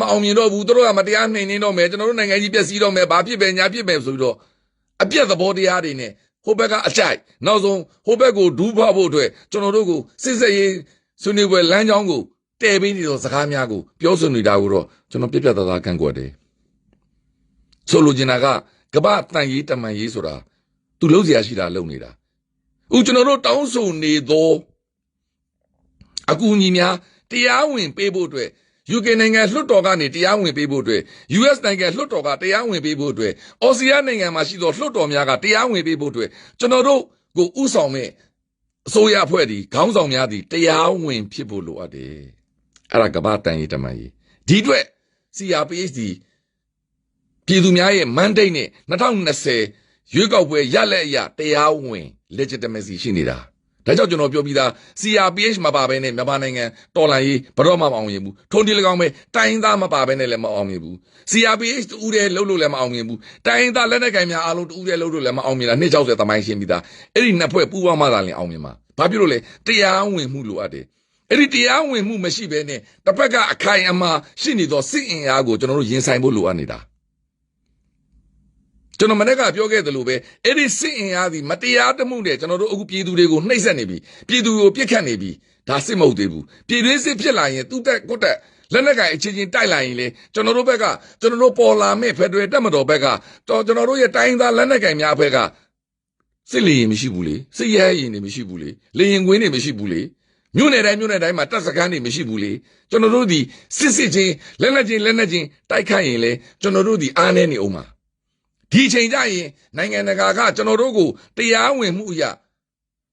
မအောင်မြင်တော့ဘူးတို့ကမတရားနှိမ်နှင်းတော့မယ်ကျွန်တော်တို့နိုင်ငံကြီးပျက်စီးတော့မယ်ဘာဖြစ်ပဲညာဖြစ်ပဲဆိုပြီးတော့အပြက်သဘောတရားတွေနဲ့ဟိုဘက်ကအကြိုက်နောက်ဆုံးဟိုဘက်ကိုဒူးဖောက်ဖို့အတွက်ကျွန်တော်တို့ကိုစစ်စစ်ရေးဆွေးနွေးပွဲလမ်းကြောင်းကိုတည်ပြီးနေသောစကားများကိုပြောဆိုနေတာကိုတော့ကျွန်တော်ပြပြသားသားကန့်ကွက်တယ်ဆိုလိုချင်တာကကမ္ဘာတန်ရေးတမန်ရေးဆိုတာသူလုံးစရာရှိတာလုပ်နေတာဥကျွန်တော်တို့တောင်းဆိုနေသောအကူအညီများတရားဝင်ပေးဖို့အတွက် UK နိုင်ငံလွှတ်တော်ကနေတရားဝင်ပေးဖို့အတွက် US နိုင်ငံလွှတ်တော်ကတရားဝင်ပေးဖို့အတွက်အော်စတြေးလျနိုင်ငံမှာရှိသောလွှတ်တော်များကတရားဝင်ပေးဖို့အတွက်ကျွန်တော်တို့ကိုဥဆောင်မဲ့အစိုးရအဖွဲ့ဒီခေါင်းဆောင်များဒီတရားဝင်ဖြစ်ဖို့လိုအပ်တယ်အဲ့ဒါကမ္ဘာတန်ရေးတမန်ရေးဒီအတွက် CRPH ဒီပြည်သူများရဲ့ mandate နဲ့2020ရွေးကောက်ပွဲရလက်အရတရားဝင် legitimacy ရှိနေတာဒါကြောင့်ကျွန်တော်ပြောပြီးသား CRPH မပါဘဲနဲ့မြန်မာနိုင်ငံတော်လှန်ရေးဘယ်တော့မှမအောင်မြင်ဘူးထုံးတီ၎င်းပဲတိုင်းသားမပါဘဲနဲ့လည်းမအောင်မြင်ဘူး CRPH တူတဲ့လှုပ်လို့လည်းမအောင်မြင်ဘူးတိုင်းသားလက်နက်ကိုင်များအားလုံးတူတဲ့လှုပ်လို့လည်းမအောင်မြင်တာ260သမိုင်းရှင်းပြီးသားအဲ့ဒီနှစ်ဖွဲ့ပူးပေါင်းမှသာလျှင်အောင်မြင်မှာဘာဖြစ်လို့လဲတရားဝင်မှုလိုအပ်တယ်အဲ့ဒီတရားဝင်မှုမရှိဘဲနဲ့တစ်ဖက်ကအခိုင်အမာရှိနေသောစစ်အင်အားကိုကျွန်တော်တို့ရင်ဆိုင်ဖို့လိုအပ်နေတာကျွန်တော်မနေ့ကပြောခဲ့သလိုပဲအဲ့ဒီစစ်အင်အားဒီမတရားတမှုနဲ့ကျွန်တော်တို့အခုပြည်သူတွေကိုနှိပ်စက်နေပြီပြည်သူကိုပြစ်ခတ်နေပြီဒါစစ်မဟုတ်သေးဘူးပြည်တွင်းစစ်ဖြစ်လာရင်သူတက်ကိုတက်လက်နက်ကိုင်အချင်းချင်းတိုက်လာရင်လေကျွန်တော်တို့ဘက်ကကျွန်တော်တို့ပေါ်လာမဲ့ဖက်ဒရယ်တပ်မတော်ဘက်ကကျွန်တော်တို့ရဲ့တိုင်းသားလက်နက်ကိုင်များဘက်ကစစ်လေရင်မရှိဘူးလေစစ်ရဲရင်တွေမရှိဘူးလေလေရင်ကွင်းတွေမရှိဘူးလေမြို့နယ်တိုင်းမှာတပ်စခန်းတွေမရှိဘူးလေကျွန်တော်တို့ဒီစစ်ချင်းလက်နက်ချင်းတိုက်ခိုက်ရင်လေကျွန်တော်တို့ဒီအားနေနေအောင်မှာဒီချိန်ကျရင်နိုင်ငံတကာကကျွန်တော်တို့ကိုတရားဝင်မှုအရာ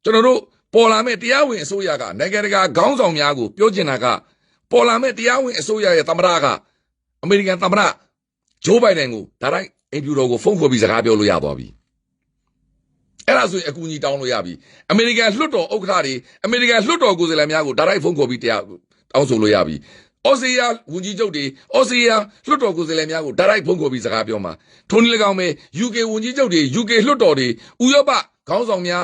ကျွန်တော်တို့ပေါ်လာမဲ့တရားဝင်အစိုးရကနိုင်ငံတကာခေါင်းဆောင်များကိုပြောချင်တာကပေါ်လာမဲ့တရားဝင်အစိုးရရဲ့သမ္မတကအမေရိကန်သမ္မတဂျိုးဘိုင်ဒန်ကိုဒါတိုင်းအိမ်ဖြူတော်ကိုဖုန်းခေါ်ပြီးစကားပြောလို့ရသွားပြီအဲ့ဒါဆိုရင်အကူအညီတောင်းလို့ရပြီအမေရိကန်လွှတ်တော်ဥက္ကဋ္ဌတွေအမေရိကန်လွှတ်တော်ကိုယ်စားလှယ်များကိုဒါတိုင်းဖုန်းခေါ်ပြီးတရားတောင်းဆိုလို့ရပြီဩစတြေးလျဝန်ကြီးချုပ်တွေဩစတြေးလျလွှတ်တော်ကိုယ်စားလှယ်များကိုဒါလိုက်ဖုန်းခေါ်ပြီးစကားပြောမှာထိုနည်း၎င်းပဲ UK ဝန်ကြီးချုပ်တွေ UK လွှတ်တော်တွေဥရောပခေါင်းဆောင်များ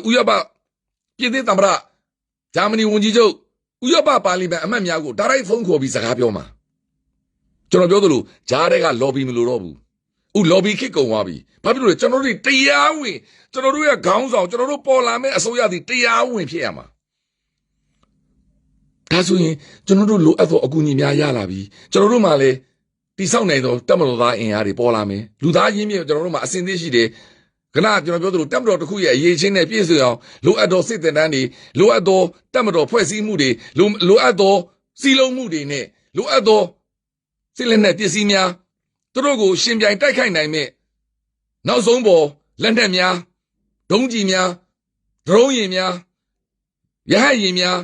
ဥရောပပြည်သစ်သမ္မတဂျာမနီဝန်ကြီးချုပ်ဥရောပပါလီမန်အမတ်များကိုဒါလိုက်ဖုန်းခေါ်ပြီးစကားပြောမှာကျွန်တော်ပြောသလိုဂျားတွေက lobby မလို့တော့ဘူးlobby ခစ်ကုန်သွားပြီဘာဖြစ်လို့လဲကျွန်တော်တို့တရားဝင်ကျွန်တော်တို့ရဲ့ခေါင်းဆောင်ကျွန်တော်တို့ပေါ်လာမဲ့အစိုးရသည်တရားဝင်ဖြစ်ရမှာဒါဆိုရင်ကျွန်တော်တို့လိုအပ်သောအကူအညီများရလာပြီကျွန်တော်တို့မှလည်းတိဆောက်နိုင်သောတပ်မတော်သားအင်အားတွေပေါ်လာမယ်လူသားရင်းမြစ်ကျွန်တော်တို့မှအစဉ်သင့်ရှိတယ်ခဏကျွန်တော်ပြောသလိုတပ်မတော်တစ်ခုရဲ့အရေးချင်းနဲ့ပြည့်စုံအောင်လိုအပ်သောစစ်တပ်တန်းတွေလိုအပ်သောတပ်မတော်ဖွဲ့စည်းမှုတွေလိုအပ်သောစီလုံးမှုတွေနဲ့လိုအပ်သောစစ်လက်နက်ပစ္စည်းများသူတို့ကိုရှင်ပြိုင်တိုက်ခိုက်နိုင်မဲ့နောက်ဆုံးပေါ်လက်နက်များဒုံးကျည်များဒရုန်းယာဉ်များရဟတ်ယာဉ်များ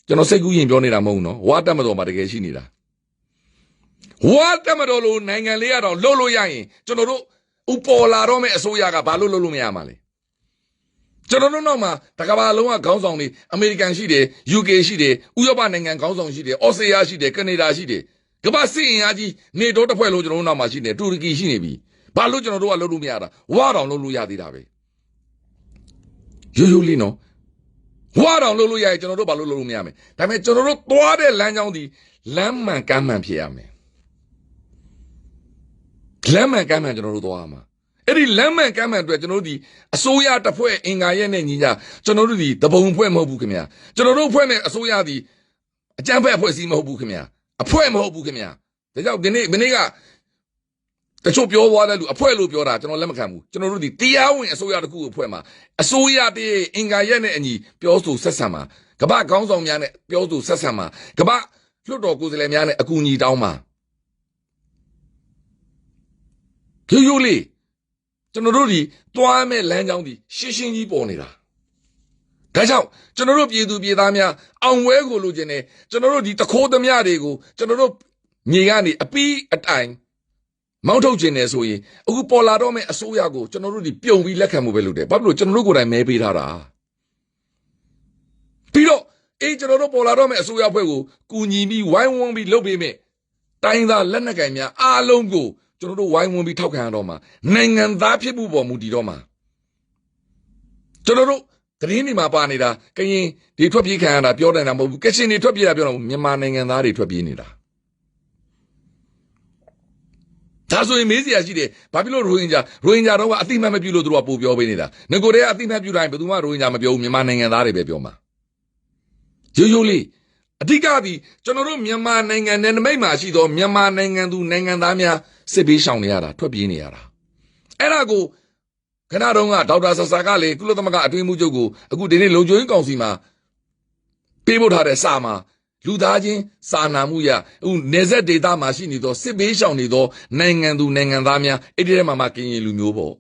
ကျွန်တော်စိတ်ကူးရင်ပြောနေတာမဟုတ်ဘူးနော်ဝါတက်မတော်မှာတကယ်ရှိနေတာဝါတက်မတော်လို့နိုင်ငံလေးရတော့လှုပ်လို့ရရင်ကျွန်တော်တို့ဥပေါ်လာတော့မဲ့အစိုးရကဘာလို့လှုပ်လို့မရမှာလဲကျွန်တော်တို့နောက်မှာတကဘာလုံးကခေါင်းဆောင်တွေအမေရိကန်ရှိတယ် UK ရှိတယ်ဥရောပနိုင်ငံခေါင်းဆောင်ရှိတယ်ဩစတြေးလျရှိတယ်ကနေဒါရှိတယ်ကမ္ဘာစစ်အင်အားကြီးနေတိုးတစ်ဖွဲ့လုံးကျွန်တော်တို့နောက်မှာရှိတယ်တူရကီရှိနေပြီဘာလို့ကျွန်တော်တို့ကလှုပ်လို့မရတာဝါတောင်လှုပ်လို့ရသေးတာပဲရိုးလေးနော်ဝါတောင်လှုပ်လို့ရရင်ကျွန်တော်တို့ဘာလို့လှုပ်လို့မရမလဲဒါပေမဲ့ကျွန်တော်တို့သွားတဲ့လမ်းကြောင်းဒီလမ်းမှန်ကမ်းမှန်ဖြစ်ရမယ်လမ်းမှန်ကမ်းမှန်ကျွန်တော်တို့သွားရမှာအဲ့ဒီလမ်းမှန်ကမ်းမှန်အတွက်ကျွန်တော်တို့ဒီအစိုးရတစ်ဖွဲ့အင်္ဂါရက်နဲ့ညီညာကျွန်တော်တို့ဒီတပုံဖွဲ့မဟုတ်ဘူးခင်ဗျာကျွန်တော်တို့ဖွဲ့မဲ့အစိုးရဒီအကြမ်းဖက်အဖွဲ့အစည်းမဟုတ်ဘူးခင်ဗျာအဖွဲ့မဟုတ်ဘူးခင်ဗျာဒါကြောင့်ဒီနေ့ကတချို့ပြောသွားတဲ့လူအဖွဲ့လို့ပြောတာကျွန်တော်လက်မခံဘူးကျွန်တော်တို့ဒီတရားဝင်အစိုးရတစ်ခုကိုဖွဲ့မှာအစိုးရတည်းအင်္ဂါရက်နဲ့အညီပြောဆိုဆက်ဆံမှာကမ္ဘာခေါင်းဆောင်များနဲ့ပြောဆိုဆက်ဆံမှာကမ္ဘာလွှတ်တော်ကိုယ်စားလှယ်များနဲ့အကူအညီတောင်းမှာ ရိုးလေးကျွန်တော်တို့ဒီတွားမဲ့လမ်းကြောင်းဒီရှင်းရှင်းကြီးပေါ်နေတာဒါကြောင့်ကျွန်တော်တို့ပြည်သူပြည်သားများအောင်ဝဲကိုလိုချင်တယ်ကျွန်တော်တို့ဒီတခိုးသမျှတွေကိုကျွန်တော်တို့မြေကနေအပီးအတိုင်မောင်းထုတ်ခြင်းနေဆိုရင်အခုပေါ်လာတော့မဲ့အစိုးရကိုကျွန်တော်တို့ဒီပြုံပြီးလက်ခံမှုပဲလုပ်တယ်ဘာဖြစ်လို့ကျွန်တော်တို့ကိုယ်တိုင်မဲပေးထားတာပြီးတော့ကျွန်တော်တို့ပေါ်လာတော့မဲ့အစိုးရအဖွဲ့ကိုကူညီပြီးဝိုင်းဝန်းပြီးလုပ်ပေးမယ်တိုင်းသားလက်နက်ကိုင်များအားလုံးကိုကျွန်တော်တို့ဝိုင်းဝန်းပြီးထောက်ခံရတော့မှာနိုင်ငံသားဖြစ်မှုပေါ်မူတည်တော့မှာကျွန်တော်တို့သတင်းတွေမှာပါနေတာကရင်ဒီထွက်ပြေးခံရတာပြောတယ်တာမဟုတ်ဘူးကချင်တွေထွက်ပြေးတာပြောတာမြန်မာနိုင်ငံသားတွေထွက်ပြေးနေတာဒါဆိုရင်မေးစရာရှိတယ်ဘာဖြစ်လို့ရိုဟင်ဂျာတော့ကအတိမတ်မပြုလို့သူတို့ကပို့ပြောပေးနေတာငကိုတည်းကအတိမတ်ပြုတိုင်းဘယ်သူမှရိုဟင်ဂျာမပြောဘူးမြန်မာနိုင်ငံသားတွေပဲပြောမှာရိုးလေးအဓိကသည်ကျွန်တော်တို့မြန်မာနိုင်ငံနယ်နိမိတ်မှာရှိသောမြန်မာနိုင်ငံသူနိုင်ငံသားများစစ်ပေးရှောင်နေရတာထွက်ပြေးနေရတာအဲ့ဒါကိုခဏတုန်းကဒေါက်တာဆဆာကလေကုလသမဂ္ဂအတွင်းမှုချုပ်ကိုအခုဒီနေ့လုံခြုံရေးကောင်စီမှာပေးပို့ထားတဲ့စာမှာလူသားချင်းစာနာမှုရအခုနေဆက်ဒေတာမှာရှိနေသောစစ်ပေးရှောင်နေသောနိုင်ငံသူနိုင်ငံသားများအဲ့ဒီထဲမှာကရင်လူမျိုးပေါ့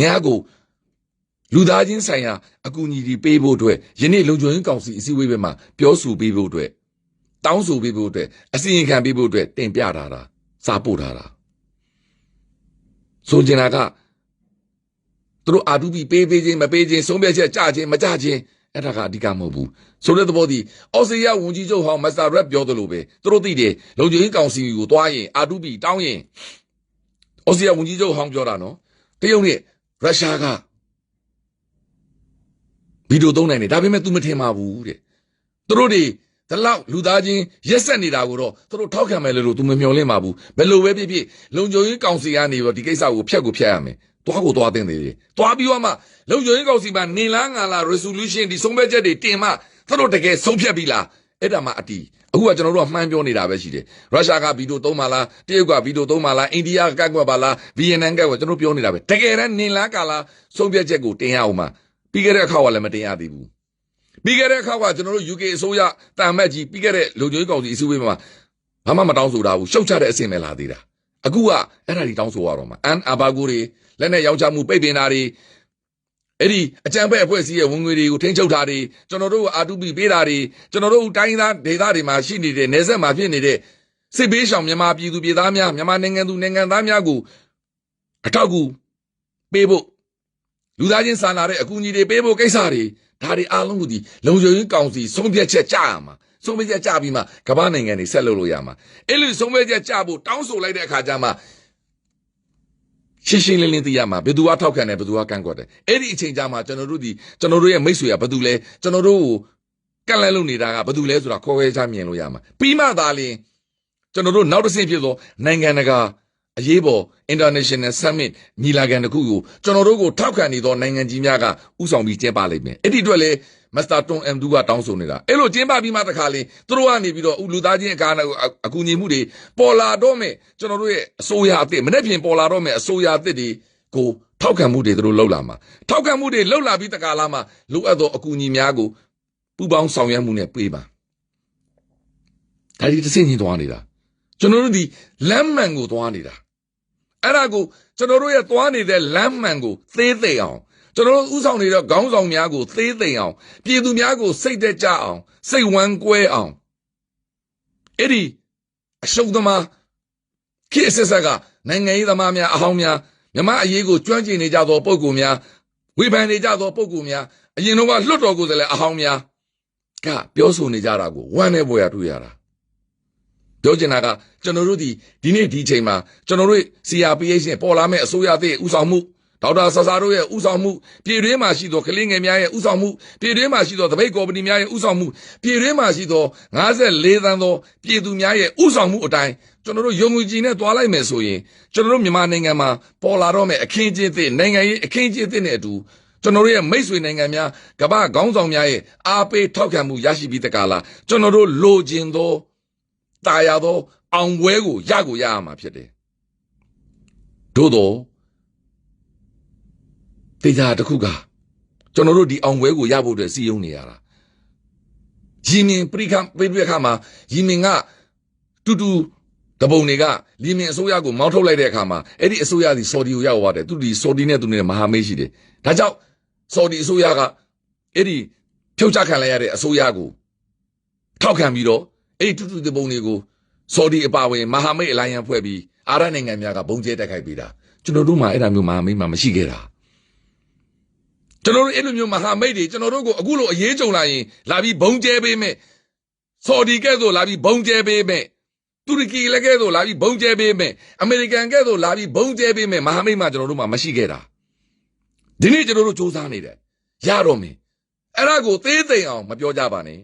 ငါကိုလူသားချင်းဆိုင်ရာအကူအညီတွေပေးဖို့အတွက်ယနေ့လုံခြုံရေးကောင်စီအစည်းအဝေးပဲမှာပြောဆိုပေးဖို့အတွက်တောင်းဆိုပေးဖို့အတွက်အစီရင်ခံပေးဖို့အတွက်တင်ပြထားတာစာပို့ထားတာဆိုချင်တာကသူတို့အာတူပီပေးခြင်းမပေးခြင်းဆုံးဖြတ်ချက်ကြခြင်းမကြခြင်းအဲ့ဒါကအဓိကမဟုတ်ဘူးဆိုတဲ့သဘောဒီအော်စတြေးလျဝန်ကြီးချုပ်ဟောင်းမစ္စတာရက်ပြောသလိုပဲသူတို့သိတယ်လုံခြုံရေးကောင်စီကိုတွားရင်အာတူပီတောင်းရင်အော်စတြေးလျဝန်ကြီးချုပ်ဟောင်းပြောတာနော်တရုတ်နဲ့ရုရှားကဗီဒီယိုသုံးနိုင်တယ်ဒါပေမဲ့ तू မထင်ပါဘူးတဲ့သူတို့တွေဒီလောက်လူသားချင်းရက်ဆက်နေတာကိုတော့သူတို့ထောက်ခံမယ်လို့ तू မမျှော်လင့်ပါဘူးဘယ်လိုပဲဖြစ်ဖြစ်လုံခြုံရေးကောင်စီကနေတော့ဒီကိစ္စကိုဖျက်ရမယ်တွားကိုတွားတင်တယ်တွားပြီးတော့မှလုံခြုံရေးကောင်စီမှာနေလားငါလား resolution ဒီဆုံးဖြတ်ချက်တွေတင်မှသူတို့တကယ်ဆုံးဖြတ်ပြီလားအဲ့ဒါမှအတီးအခုကကျွန်တော်တို့ကမှန်းပြောနေတာပဲရှိတယ်ရုရှားကဗီဒီယိုသုံးပါလားတရုတ်ကဗီဒီယိုသုံးပါလားအိန္ဒိယကကန့်ကွက်ပါလားဗီယက်နမ်ကကျွန်တော်ပြောနေတာပဲတကယ်တမ်းနေလားကာလားဆုံးဖြတ်ချက်ကိုတင်ရအောင်မှာပြီးခဲ့တဲ့အခါကလည်းမတင်ရသေးဘူးပြီးခဲ့တဲ့အခါကကျွန်တော်တို့ UK အစိုးရတာမတ်ကြီးပြီးခဲ့တဲ့လုံခြုံရေးကောင်စီအစည်းအဝေးမှာဘာမှမတောင်းဆိုတာဘူးရှုတ်ချတဲ့အဆင့်ပဲလာသေးတာအခုကအဲ့ဒါကြီးတောင်းဆိုရတော့မှာအန်အာဘာကိုတွေလက်နဲ့ရောင်းချမှုပိတ်ပင်တာတွေအဲ့ဒီအကြံဖက်အဖွဲ့အစည်းရဲ့ဝင်ငွေတွေကိုထိန်းချုပ်တာတွေကျွန်တော်တို့အာတူပီပေးတာတွေကျွန်တော်တို့တိုင်းသားဒေသတွေမှာရှိနေတဲ့နေဆက်မှာဖြစ်နေတဲ့စစ်ဘေးရှောင်မြန်မာပြည်သူပြည်သားများမြန်မာနိုင်ငံသူနိုင်ငံသားများကိုအထောက်အကူပေးဖို့လူသားချင်းစာနာတဲ့အကူအညီတွေပေးဖို့ကိစ္စတွေဒါတွေအားလုံးကိုဒီလုံခြုံရေးကောင်စီဆုံးဖြတ်ချက်ကြရမှာဆုံးဖြတ်ချက်ကြပြီးမှကမ္ဘာနိုင်ငံတွေဆက်လုပ်လို့ရမှာအဲ့လိုဆုံးဖြတ်ချက်ကြဖို့တောင်းဆိုလိုက်တဲ့အခါကျမှရှင်းရှင်းလင်းလင်းသိရမှာဘယ်သူကထောက်ခံတယ်ဘယ်သူကကန့်ကွက်တယ်အဲ့ဒီအချိန်ကြမှာကျွန်တော်တို့ရဲ့မိတ်ဆွေကဘယ်သူလဲကျွန်တော်တို့ကိုကန့်လန့်လုပ်နေတာကဘယ်သူလဲဆိုတာခေါ်ဝဲချမြင်လို့ရမှာပြီးမှသာလျှင်ကျွန်တော်တို့နောက်တစ်ဆင့်ဖြစ်သောနိုင်ငံတကာအရေးပေါ် International Summit ညီလာခံတစ်ခုကိုကျွန်တော်တို့ကိုထောက်ခံနေသောနိုင်ငံကြီးများကဥဆောင်ပြီးကျင်းပလိုက်မယ်အဲ့ဒီအတွက်လေမစ္စတာတွန်အမ်ဒူကတောင်းဆိုနေတာအဲ့လိုကျင်းပပြီးမှတခါလေသူတို့ကနေပြီးတော့လူသားချင်းအကူအညီမှုတွေပေါ်လာတော့မယ်ကျွန်တော်တို့ရဲ့အစိုးရအသစ်မနေ့ပြင်ပေါ်လာတော့မယ်အစိုးရအသစ်တွေကိုထောက်ခံမှုတွေသူတို့လှုပ်လာမှာထောက်ခံမှုတွေလှုပ်လာပြီးတခါလာမှာလိုအပ်သောအကူအညီများကိုပူပေါင်းဆောင်ရွက်မှုနဲ့ပေးပါဒါဒီတစ်စင်းချင်းသွားနေတာကျွန်တော်တို့ဒီလမ်းမှန်ကိုသွားနေတာအဲ့ဒါကိုကျွန်တော်တို့ရဲ့သွားနေတဲ့လမ်းမှန်ကိုသေးသိအောင်ကျွန်တော်တို့ဥဆောင်နေတဲ့ခေါင်းဆောင်များကိုသေးသိအောင်ပြည်သူများကိုစိတ်သက်ကြအောင်စိတ်ဝမ်းကွဲအောင်အဲ့ဒီအရှုံးသမားခေတ်ဆက်ဆက်ကနိုင်ငံရေးသမားများအဟောင်းများမြမအရေးကိုကျွမ်းကျင်နေကြသောပုဂ္ဂိုလ်များဝေဖန်နေကြသောပုဂ္ဂိုလ်များအရင်တော့ကလွတ်တော်ကိုယ်စားလှယ်အဟောင်းများကပြောဆိုနေကြတာကိုဝမ်းနဲ့ပေါ်ရတွေ့ရတာပြောချင်တာကကျွန်တော်တို့ဒီနေ့ဒီချိန်မှာကျွန်တော်တို့ CRPH နဲ့ပေါ်လာမဲ့အစိုးရသစ်ဥဆောင်မှုဒေါက်တာဆဆာတို့ရဲ့ဥဆောင်မှုပြည်တွင်းမှာရှိသောကလေးငယ်များရဲ့ဥဆောင်မှုပြည်တွင်းမှာရှိသောတပိတ်ကော်မတီများရဲ့ဥဆောင်မှုပြည်တွင်းမှာရှိသော54သန်းသောပြည်သူများရဲ့ဥဆောင်မှုအတိုင်းကျွန်တော်တို့ယုံကြည်နဲ့တွားလိုက်မယ်ဆိုရင်ကျွန်တော်တို့မြန်မာနိုင်ငံမှာပေါ်လာတော့မဲ့အခင်းကျင်းသစ်နိုင်ငံရေးအခင်းကျင်းသစ်နဲ့အတူကျွန်တော်တို့ရဲ့မိတ်ဆွေနိုင်ငံများကမ္ဘာခေါင်းဆောင်များရဲ့အားပေးထောက်ခံမှုရရှိပြီးတကလားကျွန်တော်တို့လိုချင်သောတာယာသောအောင်ပွဲကိုရရမှာဖြစ်တယ်သို့တော့တေချာတစ်ခုကကျွန်တော်တို့ဒီအောင်ပွဲကိုရဖို့အတွက်စီယုံနေရတာရင်းမြင်ပြိခမှာရင်းမြင်ကတူ တပုံတွေကလီမင်အစိုးရကိုမောင်းထုတ်လိုက်တဲ့အခါမှာအဲ့ဒီအစိုးရသည်ဆော်ဒီကိုရောက်သွားတယ်သူဒီဆော်ဒီနဲ့သူနဲ့မဟာမိတ်ရှိတယ်ဒါကြောင့်ဆော်ဒီအစိုးရကအဲ့ဒီဖြုတ်ချခံလိုက်ရတဲ့အစိုးရကိုထောက်ခံပြီးတော့အဲ့ဒီတူတပုံတွေကိုဆော်ဒီအပါဝင်မဟာမိတ်အလိုင်းယံဖွဲ့ပြီးအာရနိုင်ငံများကဘုံကျဲတိုက်ခိုက်ပေးတာကျွန်တော်တို့မှအဲ့ဒါမျိုးမဟာမိတ်မှမရှိခဲ့တာကျွန်တော်တို့အဲ့လိုမျိုးမဟာမိတ်တွေကျွန်တော်တို့ကိုအခုလိုအရေးကြုံလာရင်လာပြီးဘုံကျဲပေးမယ်ဆော်ဒီကဲ့သို့လာပြီးဘုံကျဲပေးမယ်တူရကီလည်းကဲ့သို့လာပြီးဘုံကျဲပေးမယ်အမေရိကန်ကဲ့သို့လာပြီးဘုံကျဲပေးမယ်မဟာမိတ်မှကျွန်တော်တို့မှမရှိခဲ့တာဒီနေ့ကျွန်တော်တို့စူးစမ်းနေတယ်ရတော့မယ်အဲ့ဒါကိုသေးသိမ်အောင်မပြောကြပါနဲ့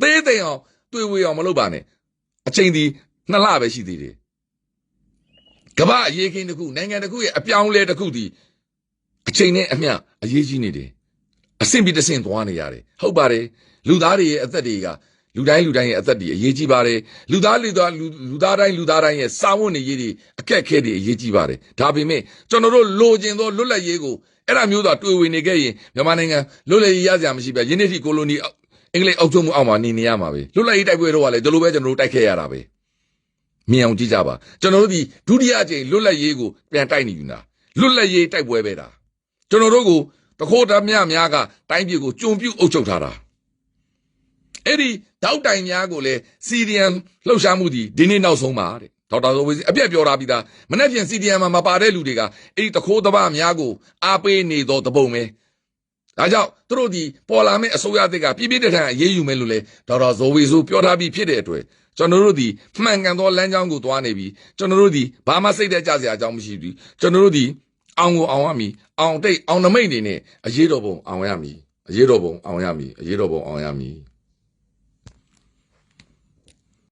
သေးသိမ်အောင်တွေ့ဝေအောင်မလုပ်ပါနဲ့အချိန်ဒီ2 လပဲရှိသေးတယ်ကမ္ဘာအရေးခင်းတစ်ခုနိုင်ငံတစ်ခုရဲ့အပြောင်းလဲတစ်ခုဒီအချိန်နဲ့အမျှအရေးကြီးနေတယ်အဆင့်ပြီးတစ်ဆင့်သွားနေရတယ်ဟုတ်ပါတယ်လူသားတွေရဲ့အသက်တွေကလူတိုင်းရဲ့အသက်တွေအရေးကြီးပါတယ်လူသားတိုင်းရဲ့စာဝတ်နေရေးတွေအခက်အခဲတွေအရေးကြီးပါတယ်ဒါပေမဲ့ကျွန်တော်တို့လိုချင်သောလွတ်လပ်ရေးကိုအဲ့ဒါမျိုးသာတွေ့ဝေနေခဲ့ရင်မြန်မာနိုင်ငံလွတ်လပ်ရေးရစရာမရှိပါယင်းနေ့ထိကိုလိုနီအင်္ဂလိပ်အောက်ချုပ်မှုအောက်မှာနေရမှာပဲလွတ်လပ်ရေးတိုက်ပွဲတော့ကလည်းဒီလိုပဲကျွန်တော်တို့တိုက်ခဲ့ရတာပဲမြင်အောင်ကြည့်ကြပါကျွန်တော်တို့ဒီဒုတိယအကြိမ်လွတ်လပ်ရေးကိုပြန်တိုက်နေယူတာလွတ်လပ်ရေးတိုက်ပွဲပဲတာကျွန်တော်တို့ကိုတခိုးဓာများကတိုင်းပြည်ကိုကြုံပြုတ်အုပ်ချုပ်ထားတာအဲ့ဒီတောက်တိုင်များကိုလည်းစီဒီအမ်လှုပ်ရှားမှုဒီနေ့နောက်ဆုံးပါတဲ့ဒေါက်တာဇော်ဝေစီအပြည့်ပြောထားပြီးသားမနေ့ပြန်စီဒီအမ်မှာမပါတဲ့လူတွေကအဲ့ဒီတခိုးဓာများကိုအားပေးနေတော့တပုံပဲဒါကြောင့်သူတို့ဒီပေါ်လာမယ့်အစိုးရအသစ်ကပြည့်ပြည့်တထန်အရေးယူမယ်လို့လေဒေါက်တာဇော်ဝေဆိုပြောထားပြီးဖြစ်တဲ့အတွက်ကျွန်တော်တို့ဒီမှန်ကန်သောလမ်းကြောင်းကိုသွားနေပြီကျွန်တော်တို့ဒီဘာမှစိတ်သက်ကြစရာအကြောင်းမရှိဘူးကျွန်တော်တို့ဒီအောင်ကိုအောင်ရမည်အောင်တိတ်အောင်နမိတ်နေနဲ့အရေးတော်ပုံအောင်ရမည်အရေးတော်ပုံအောင်ရမည်အရေးတော်ပုံအောင်ရမည်